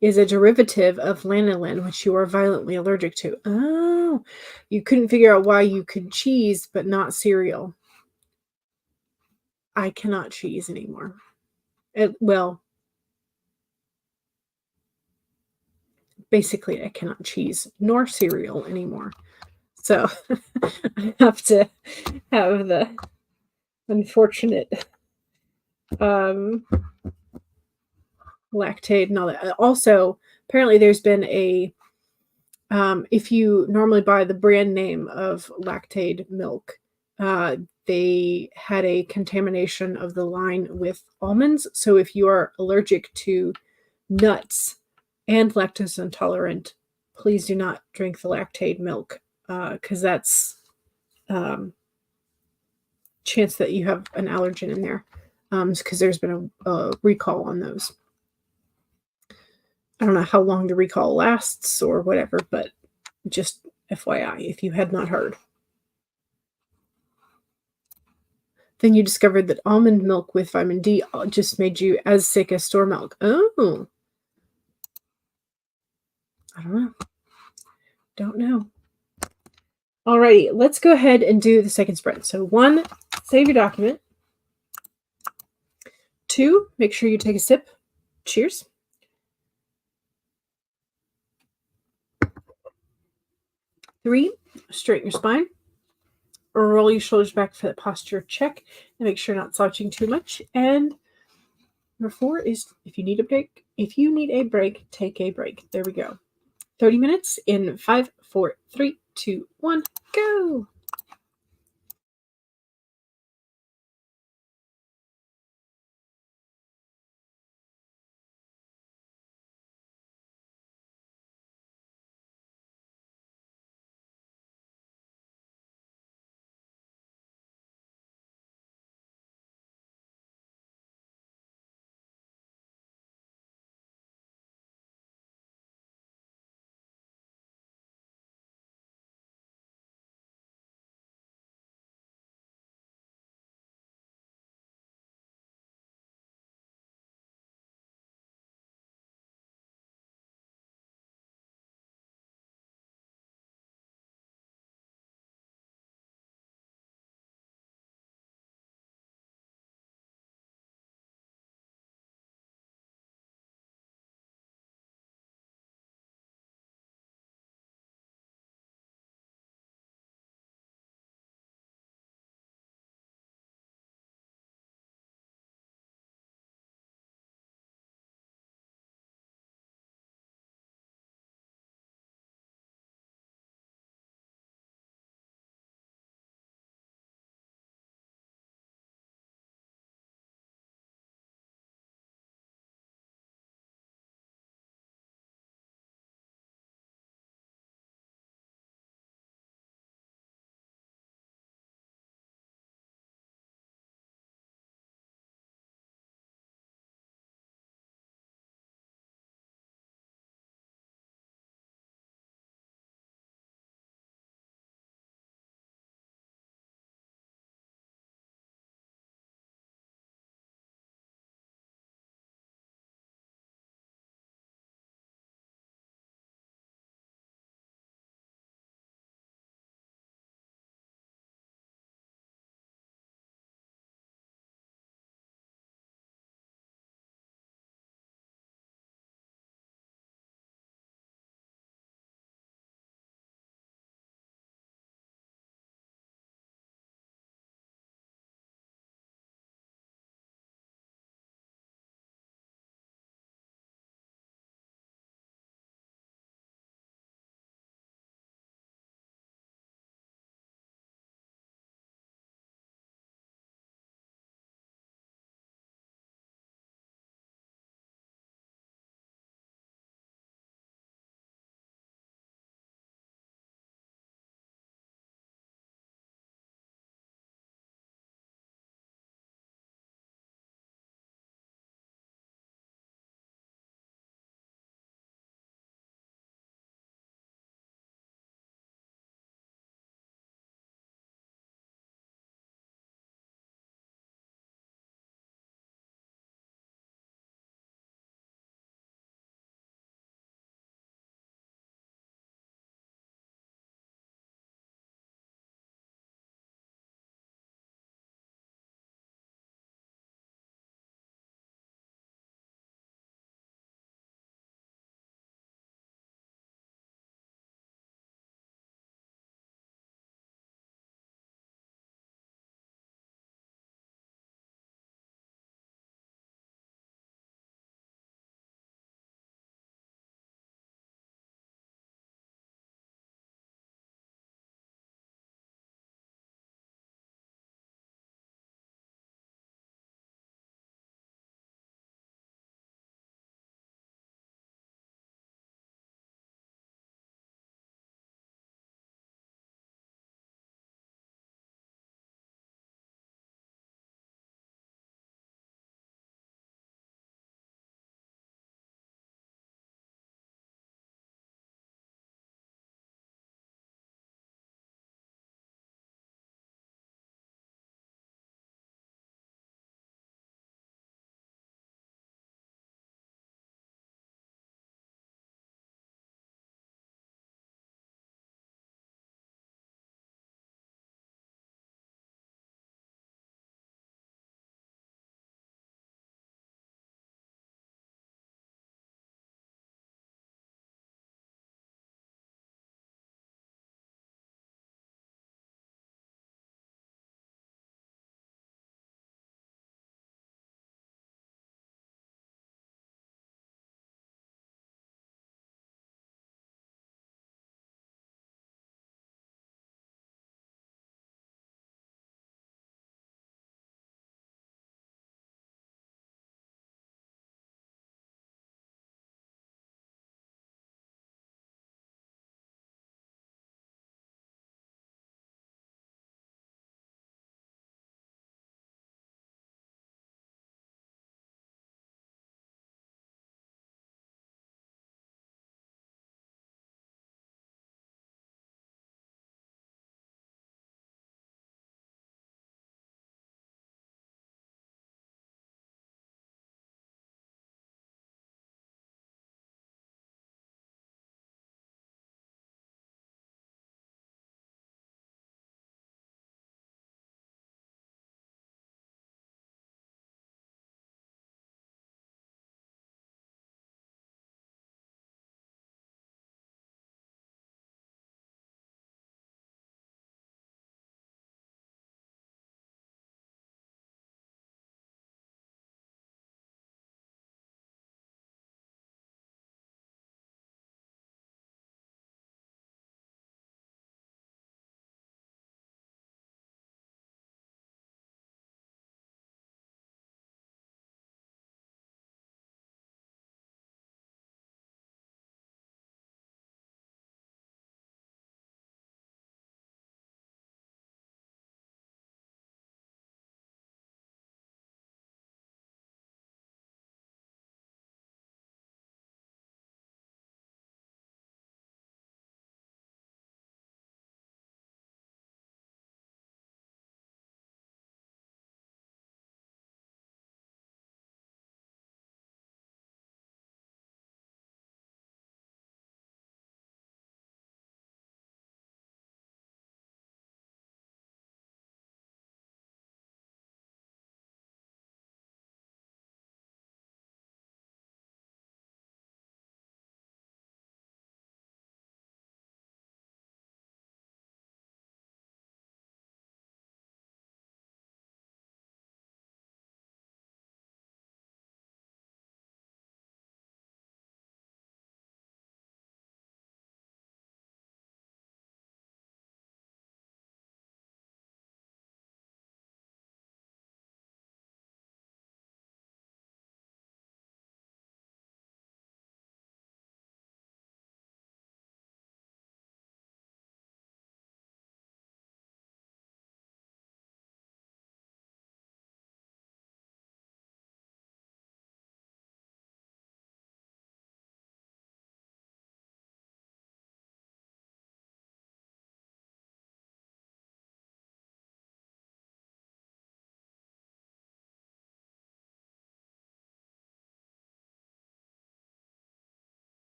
is a derivative of lanolin, which you are violently allergic to. Oh, you couldn't figure out why you could cheese but not cereal. I cannot cheese anymore. Well, basically, I cannot cheese nor cereal anymore. So I have to have the unfortunate lactate and all that. Also, apparently there's been a if you normally buy the brand name of lactate milk, they had a contamination of the line with almonds. So if you are allergic to nuts and lactose intolerant, please do not drink the lactate milk, because that's chance that you have an allergen in there, because there's been a recall on those. I don't know how long the recall lasts or whatever, but just FYI, if you had not heard. Then you discovered that almond milk with vitamin D just made you as sick as store milk. Oh. I don't know. Don't know. Alrighty, let's go ahead and do the second spread. So 1, save your document. 2, make sure you take a sip. Cheers. 3, straighten your spine. Roll your shoulders back for that posture check and make sure you're not slouching too much. And number 4 is if you need a break, take a break. There we go. 30 minutes in 5, 4, 3, 2, 1, go.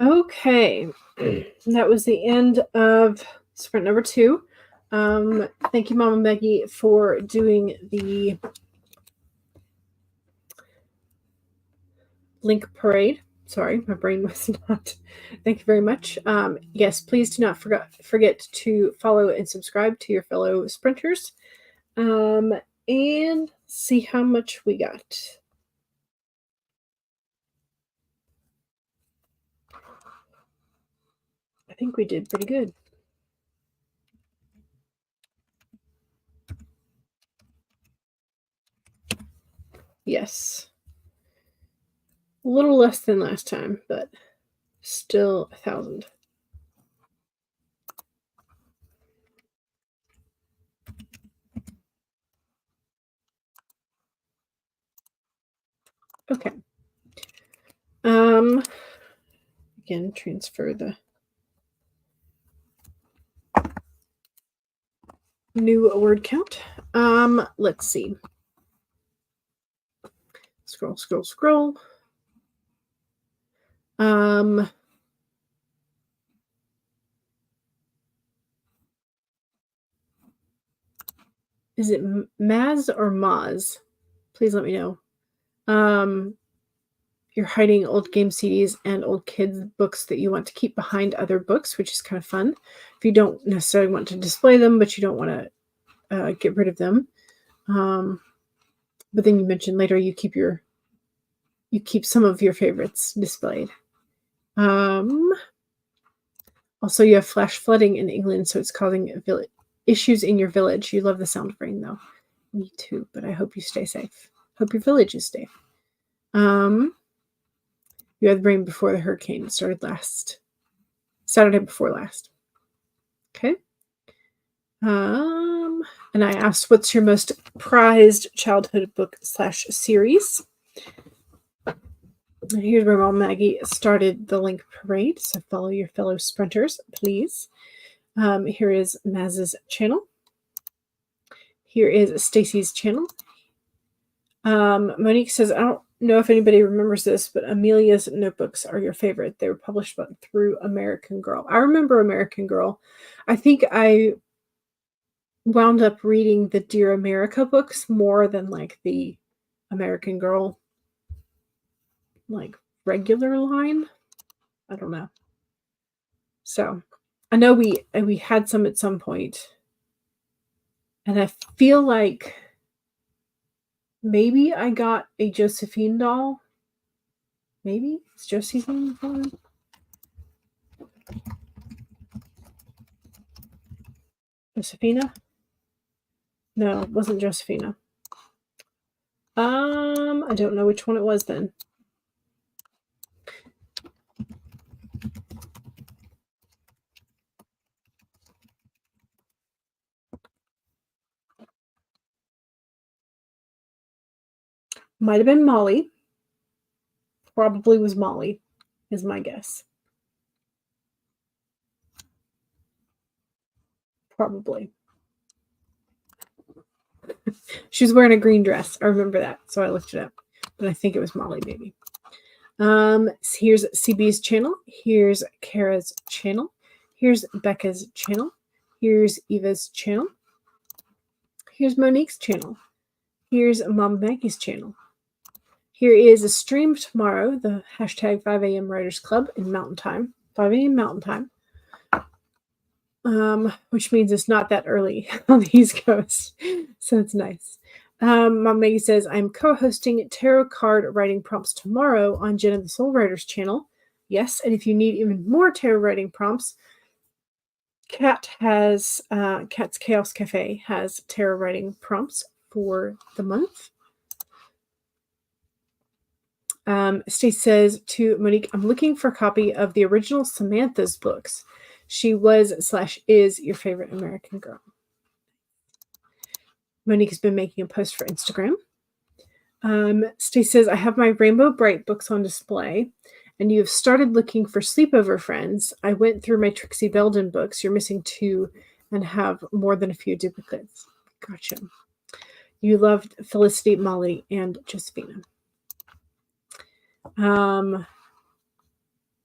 Okay. That was the end of sprint number 2. Thank you, Mama Maggie, for doing the link parade. Sorry, my brain was not. Thank you very much. Yes, please do not forget to follow and subscribe to your fellow sprinters. And see how much we got. I think we did pretty good. Yes. A little less than last time, but still 1,000. Okay. Again, transfer the new word count. Let's see. Scroll, scroll, scroll. Is it Maz or Maz? Please let me know. You're hiding old game CDs and old kids books that you want to keep behind other books, which is kind of fun. If you don't necessarily want to display them, but you don't want to get rid of them. But then you mentioned later you keep some of your favorites displayed. Also, you have flash flooding in England, so it's causing issues in your village. You love the sound of rain, though. Me too, but I hope you stay safe. Hope your village is safe. You had the rain before the hurricane. It started Saturday before last. Okay. And I asked, what's your most prized childhood book / series? And here's where Mom Maggie started the link parade. So follow your fellow sprinters, please. Here is Maz's channel. Here is Stacy's channel. Monique says, I don't know if anybody remembers this, but Amelia's notebooks are your favorite. They were published through American Girl. I remember American Girl. I think I wound up reading the Dear America books more than like the American Girl like regular line. I don't know. So I know we had some at some point, and I feel like maybe I got a Josephine doll. Maybe it's Josephine. Josephina? No, it wasn't Josephina. I don't know which one it was then. Might have been Molly. Probably was Molly, is my guess. Probably. She was wearing a green dress. I remember that, so I looked it up. But I think it was Molly, maybe. Here's CB's channel. Here's Kara's channel. Here's Becca's channel. Here's Eva's channel. Here's Monique's channel. Here's Mom Maggie's channel. Here is a stream tomorrow, the hashtag 5 a.m. Writers Club in Mountain Time. 5 a.m. Mountain Time. Which means it's not that early on the East Coast. So it's nice. Mom Maggie says, I'm co-hosting tarot card writing prompts tomorrow on Jen and the Soul Writers channel. Yes, and if you need even more tarot writing prompts, Kat's Chaos Cafe has tarot writing prompts for the month. Stacey says to Monique, I'm looking for a copy of the original Samantha's books. She was / is your favorite American Girl. Monique has been making a post for Instagram. Stacey says, I have my Rainbow Bright books on display, and you have started looking for sleepover friends. I went through my Trixie Belden books. You're missing 2 and have more than a few duplicates. Gotcha. You loved Felicity, Molly, and Josephina.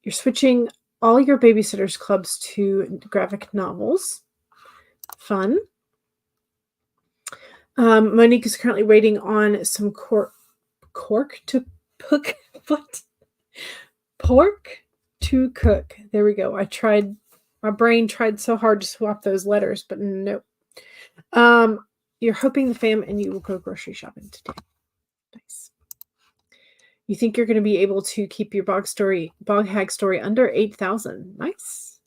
You're switching all your babysitters clubs to graphic novels. Fun. Monique is currently waiting on some cork to cook. What? Pork to cook. There we go. My brain tried so hard to swap those letters, but nope. You're hoping the fam and you will go grocery shopping today. Nice. You think you're going to be able to keep your bog hag story under 8,000. Nice.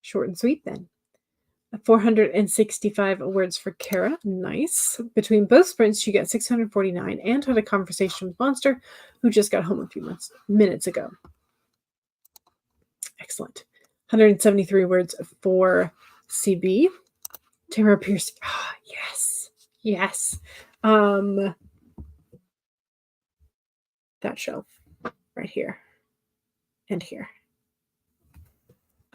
Short and sweet then. 465 words for Kara. Nice. Between both sprints, you get 649 and had a conversation with Monster, who just got home a few minutes ago. Excellent. 173 words for CB. Tamara Pierce. Ah, yes. Yes. That shelf right here and here.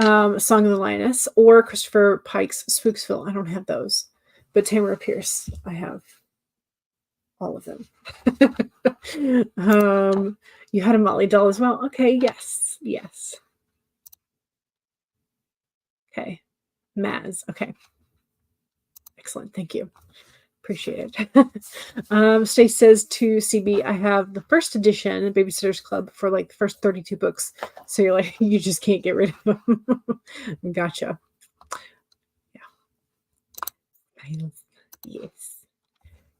Song of the Lioness or Christopher Pike's Spooksville. I don't have those. But Tamara Pierce, I have all of them. You had a Molly doll as well. Okay, yes. Yes. Okay. Maz. Okay. Excellent. Thank you. Appreciate it. Stace says to CB, I have the first edition, Babysitter's Club, for like the first 32 books. So you're like, you just can't get rid of them. Gotcha. Yeah. Yes.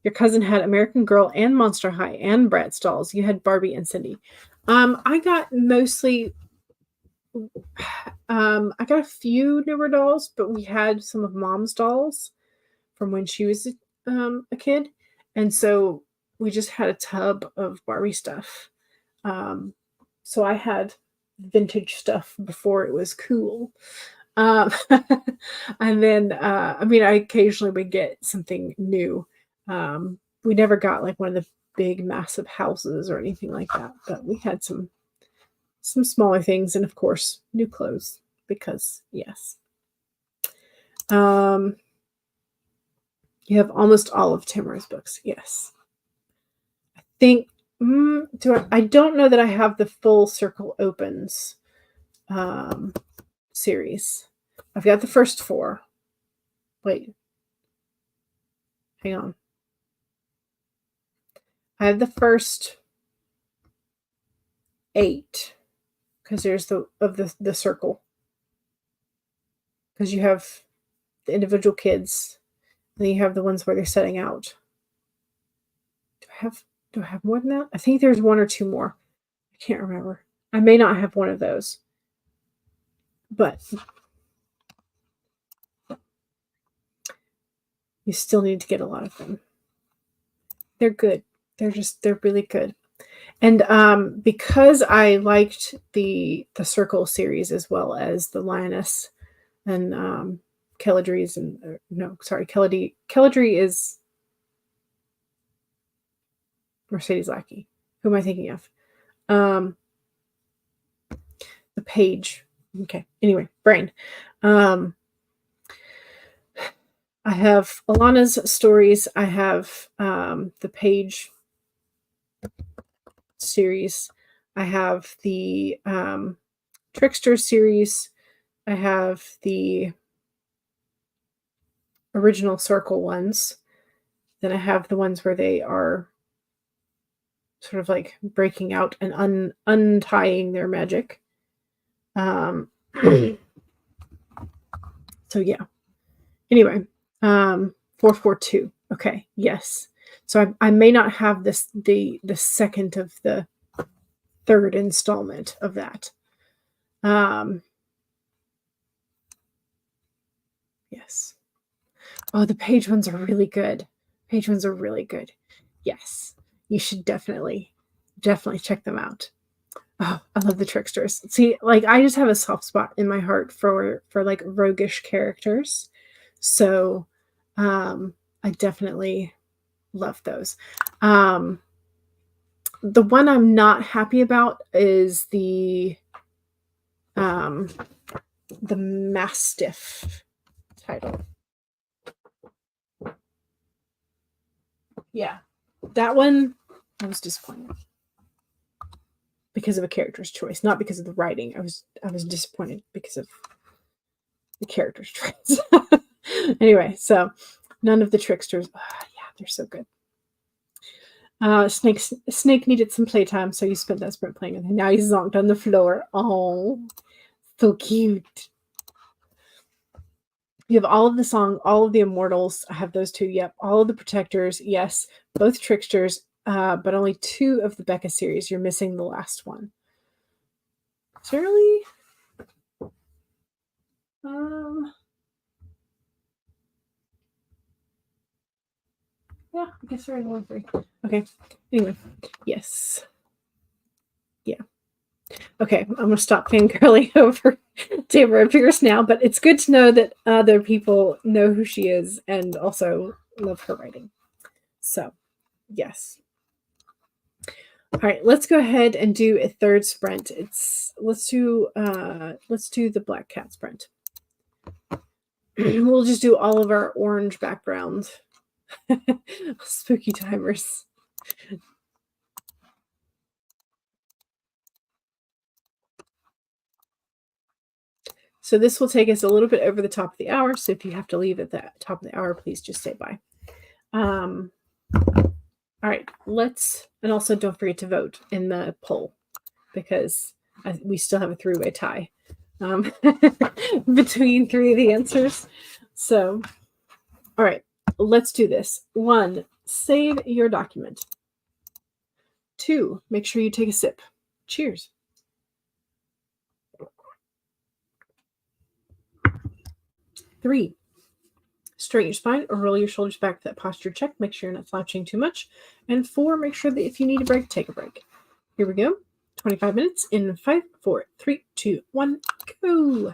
Your cousin had American Girl and Monster High and Bratz dolls. You had Barbie and Cindy. I got mostly... I got a few newer dolls, but we had some of Mom's dolls from when she was a kid, and so we just had a tub of Barbie stuff. So I had vintage stuff before it was cool. And then I occasionally would get something new. We never got like one of the big massive houses or anything like that, but we had some smaller things, and of course new clothes, because yes. You have almost all of Tamara's books. Yes. I think I don't know that I have the full Circle Opens series. I've got the first 4. Wait. Hang on. I have the first 8, because there's the circle. Because you have the individual kids, and then you have the ones where they're setting out. Do I have more than that? I think there's 1 or 2 more. I can't remember. I may not have one of those. But you still need to get a lot of them. They're good. They're really good. And because I liked the Circle series as well as the Lioness and Kelladry's and Kelladry is Mercedes Lackey. Who am I thinking of? The Page. Okay. Anyway, brain. I have Alana's stories. I have the Page series. I have the Trickster series. I have the original Circle ones. Then I have the ones where they are sort of like breaking out and untying their magic. So yeah. Anyway, 442. Okay, yes. So I may not have the second of the third installment of that. Yes. Oh, the Page ones are really good. Page ones are really good. Yes. You should definitely check them out. Oh, I love the Tricksters. See, like I just have a soft spot in my heart for like roguish characters. So I definitely love those. The one I'm not happy about is the Mastiff title. Yeah, that one I was disappointed. because of a character's choice, not because of the writing. I was disappointed because of the character's choice. Anyway, so none of the tricksters. Yeah, they're so good. Snake needed some playtime, so you spent that sprint playing with him. Now he's zonked on the floor. Oh, so cute. You have all of the song, all of the immortals. I have those two. Yep. All of the protectors. Yes. Both tricksters, but only 2 of the Becca series. You're missing the last one. Really? Yeah, I guess there is only 3. Okay. Anyway, yes. Yeah. Okay, I'm gonna stop fangirling over Tamara Pierce now, but it's good to know that other people know who she is and also love her writing. So, yes. All right, let's go ahead and do a third sprint. Let's do the Black Cat sprint. We'll just do all of our orange background. Spooky timers. So this will take us a little bit over the top of the hour. So if you have to leave at the top of the hour, please just say bye. All right, and also don't forget to vote in the poll because we still have a 3-way tie between 3 of the answers. So, all right, let's do this. 1, save your document. 2, make sure you take a sip. Cheers. 3, straighten your spine or roll your shoulders back for that posture check. Make sure you're not slouching too much. And 4, make sure that if you need a break, take a break. Here we go. 25 minutes in 5, 4, 3, 2, 1, go.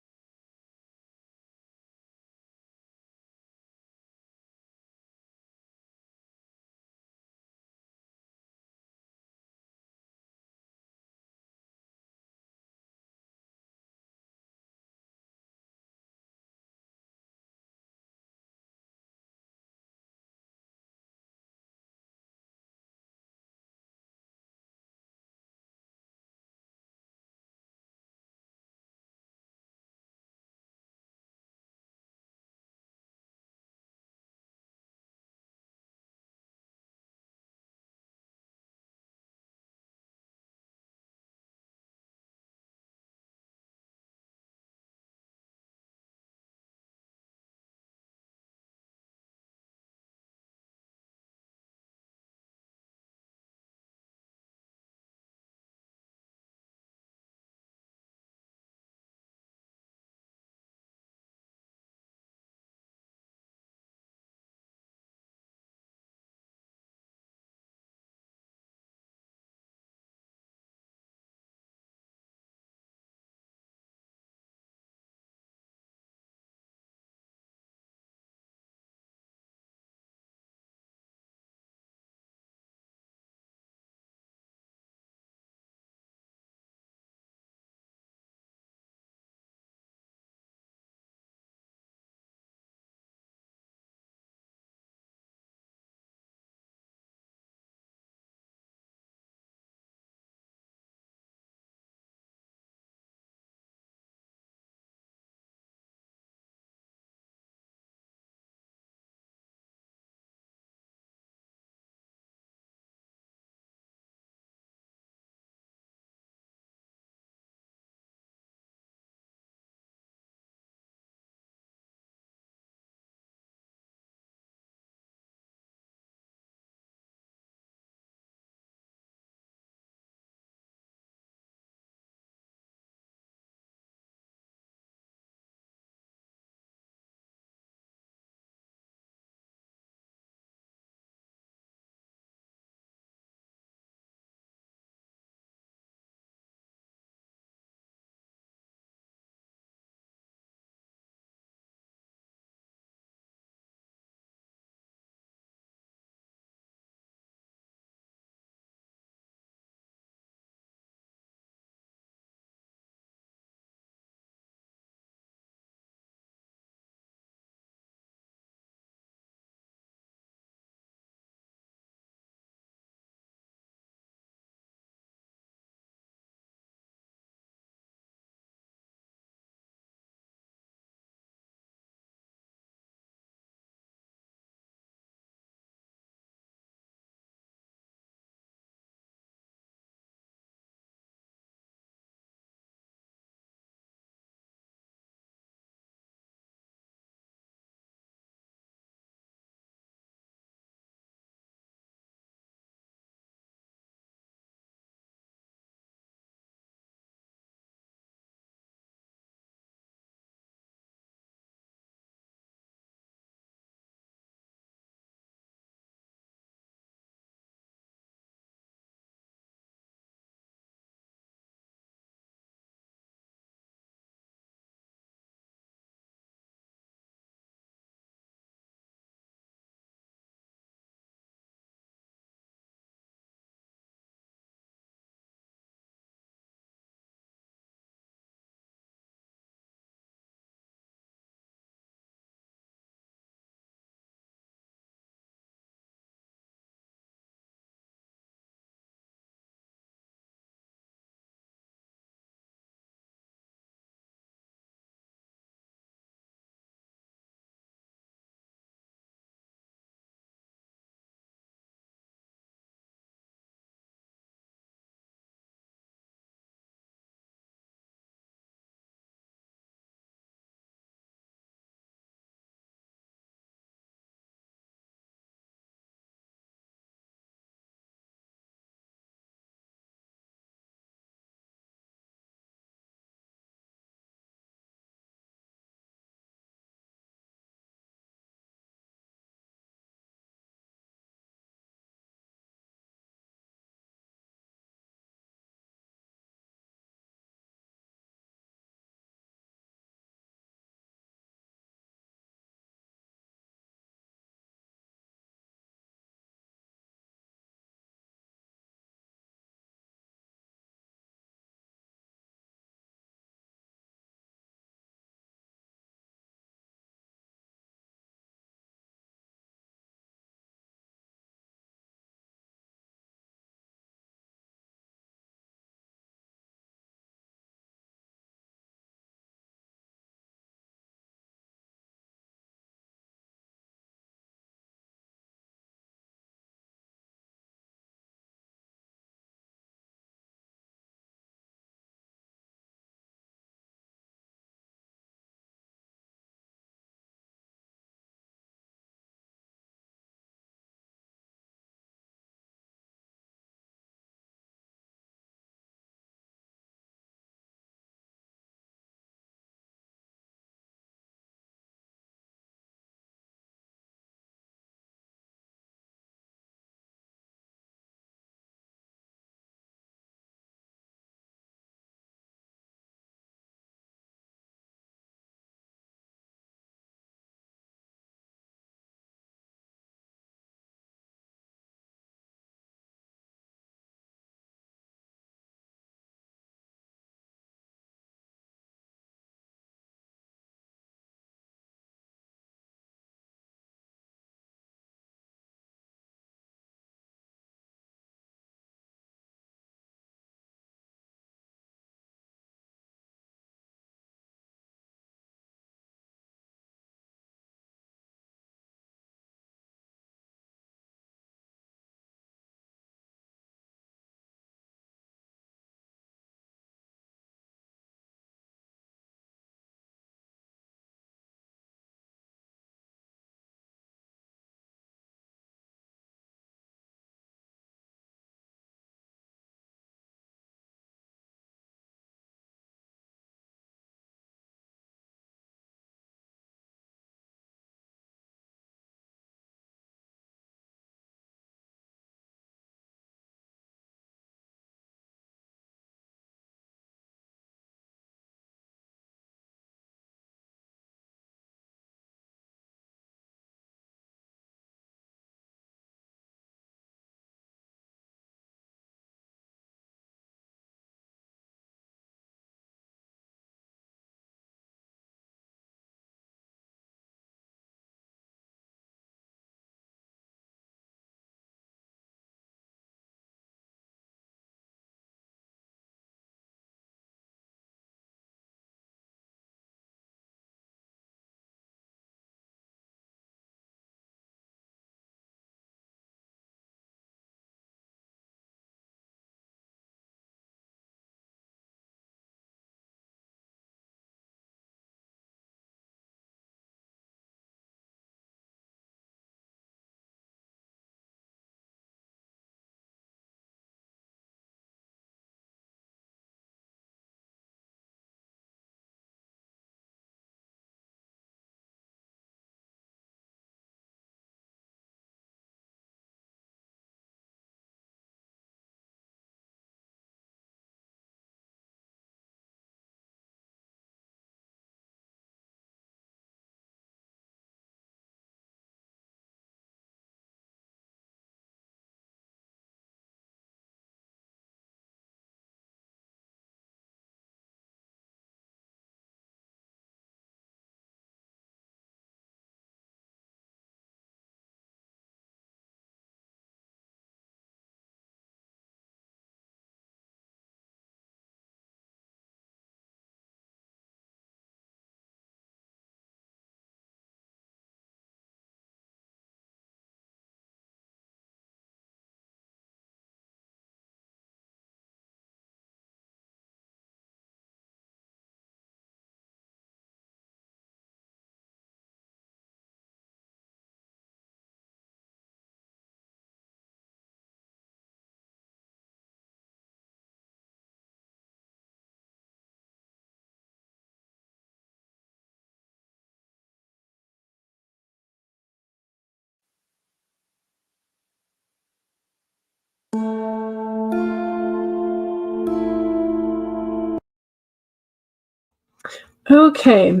Okay.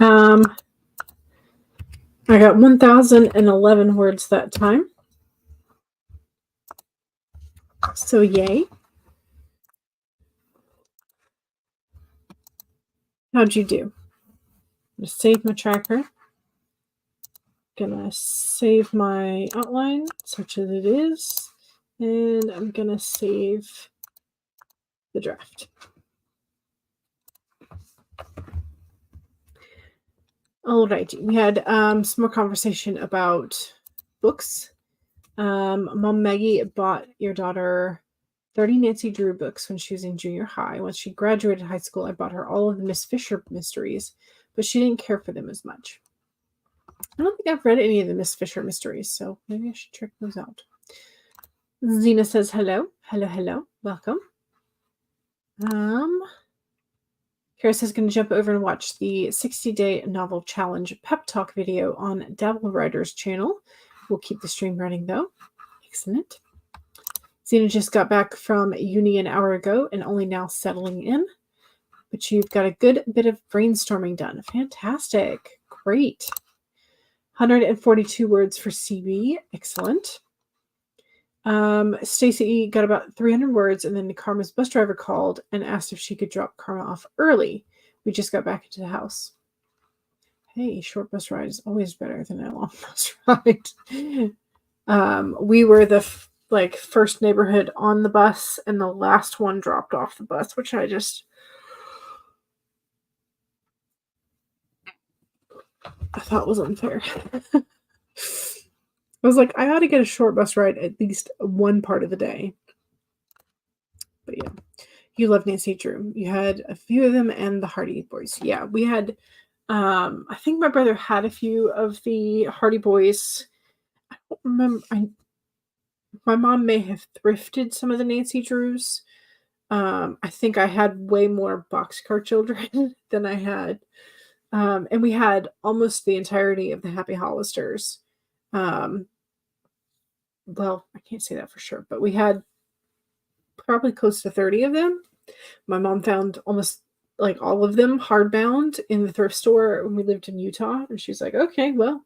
I got 1,011 words that time. So yay. How'd you do? I'm gonna save my tracker. Gonna save my outline, such as it is, and I'm gonna save the draft. Alrighty, we had some more conversation about books. Mom Maggie bought your daughter 30 Nancy Drew books when she was in junior high. Once she graduated high school, I bought her all of the Miss Fisher mysteries, but she didn't care for them as much. I don't think I've read any of the Miss Fisher mysteries, so maybe I should check those out. Zena says hello. Hello, hello. Welcome. Karis is going to jump over and watch the 60-day novel challenge pep talk video on Dawdling Writer's channel. We'll keep the stream running, though. Excellent. Zena just got back from uni an hour ago and only now settling in. But you've got a good bit of brainstorming done. Fantastic. Great. 142 words for CB. Excellent. Stacy got about 300 words, and then Karma's bus driver called and asked if she could drop Karma off early. We just got back into the house. Hey, short bus ride is always better than a long bus ride. We were the first neighborhood on the bus, and the last one dropped off the bus, which I thought was unfair. I was like, I ought to get a short bus ride at least one part of the day. But yeah, you love Nancy Drew. You had a few of them and the Hardy Boys. Yeah, we had, I think my brother had a few of the Hardy Boys. I don't remember. My mom may have thrifted some of the Nancy Drews. I think I had way more Boxcar Children than I had. And we had almost the entirety of the Happy Hollisters. Well, I can't say that for sure, but we had probably close to 30 of them. My mom found almost all of them hardbound in the thrift store when we lived in Utah. And she's like, okay, well,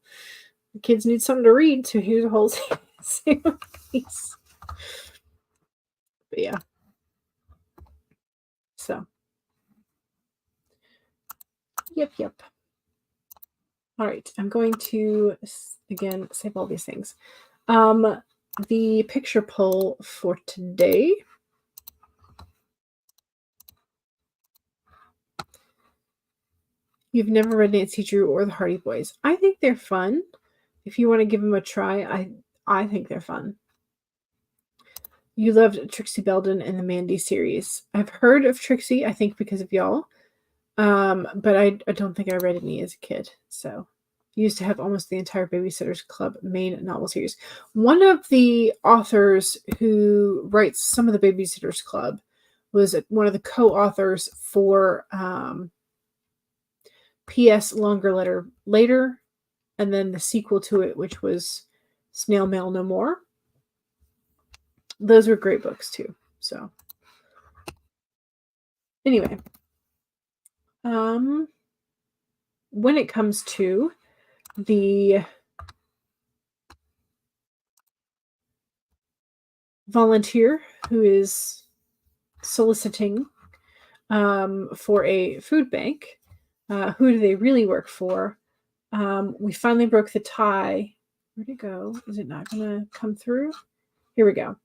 the kids need something to read, so here's a whole piece. But yeah. So. Yep. All right, I'm going to, again, save all these things. The picture poll for today. You've never read Nancy Drew or the Hardy Boys. I think they're fun. If you want to give them a try, I think they're fun. You loved Trixie Belden and the Mandy series. I've heard of Trixie, I think because of y'all. But I don't think I read any as a kid. So used to have almost the entire Babysitter's Club main novel series. One of the authors who writes some of the Babysitter's Club was one of the co-authors for P.S. Longer Letter Later, and then the sequel to it, which was Snail Mail No More. Those were great books too. So anyway, when it comes to the volunteer who is soliciting for a food bank, who do they really work for? We finally broke the tie. Where'd it go? Is it not going to come through? Here we go.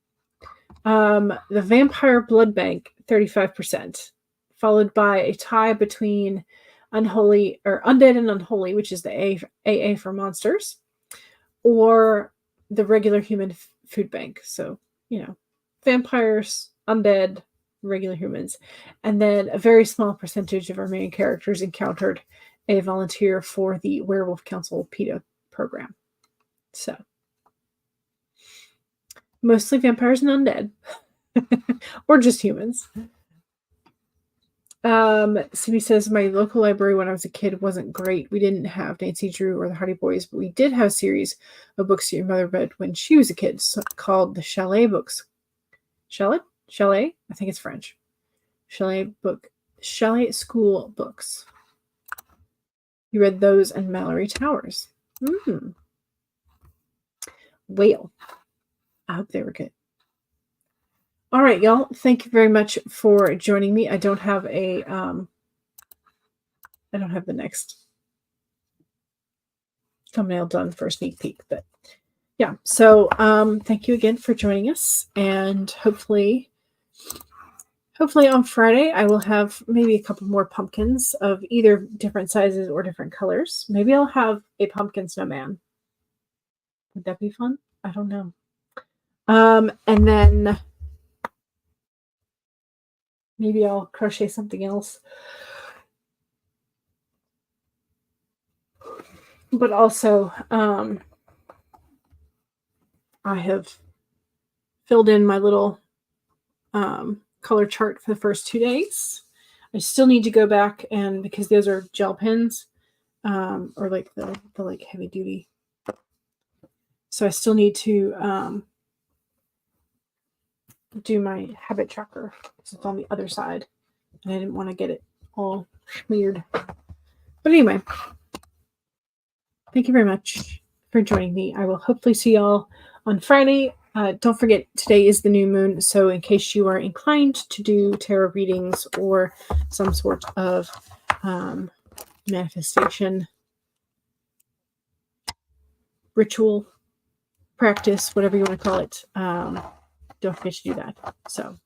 The Vampire Blood Bank, 35%, followed by a tie between Unholy or Undead and Unholy, which is the AA for monsters, or the regular human food bank. So, vampires, undead, regular humans. And then a very small percentage of our main characters encountered a volunteer for the Werewolf Council PETA program. So, mostly vampires and undead. Or just humans. CB says, my local library when I was a kid wasn't great. We didn't have Nancy Drew or the Hardy Boys, but we did have a series of books your mother read when she was a kid called the Chalet books. Chalet? I think it's French. Chalet School books. You read those and Mallory Towers. Whale. I hope they were good. All right, y'all. Thank you very much for joining me. I don't have the next thumbnail done for a sneak peek, but yeah. So thank you again for joining us, and hopefully on Friday I will have maybe a couple more pumpkins of either different sizes or different colors. Maybe I'll have a pumpkin snowman. Would that be fun? I don't know. And then maybe I'll crochet something else. But also, I have filled in my little color chart for the first 2 days. I still need to go back, and because those are gel pens, or like the like heavy duty. So I still need to do my habit tracker because it's on the other side, and I didn't want to get it all smeared. But anyway, thank you very much for joining me. I will hopefully see y'all on Friday. Don't forget, today is the new moon, so in case you are inclined to do tarot readings or some sort of manifestation ritual practice, whatever you want to call it, don't forget to do that. So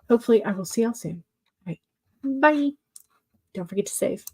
hopefully I will see y'all soon. All right. Bye. Don't forget to save.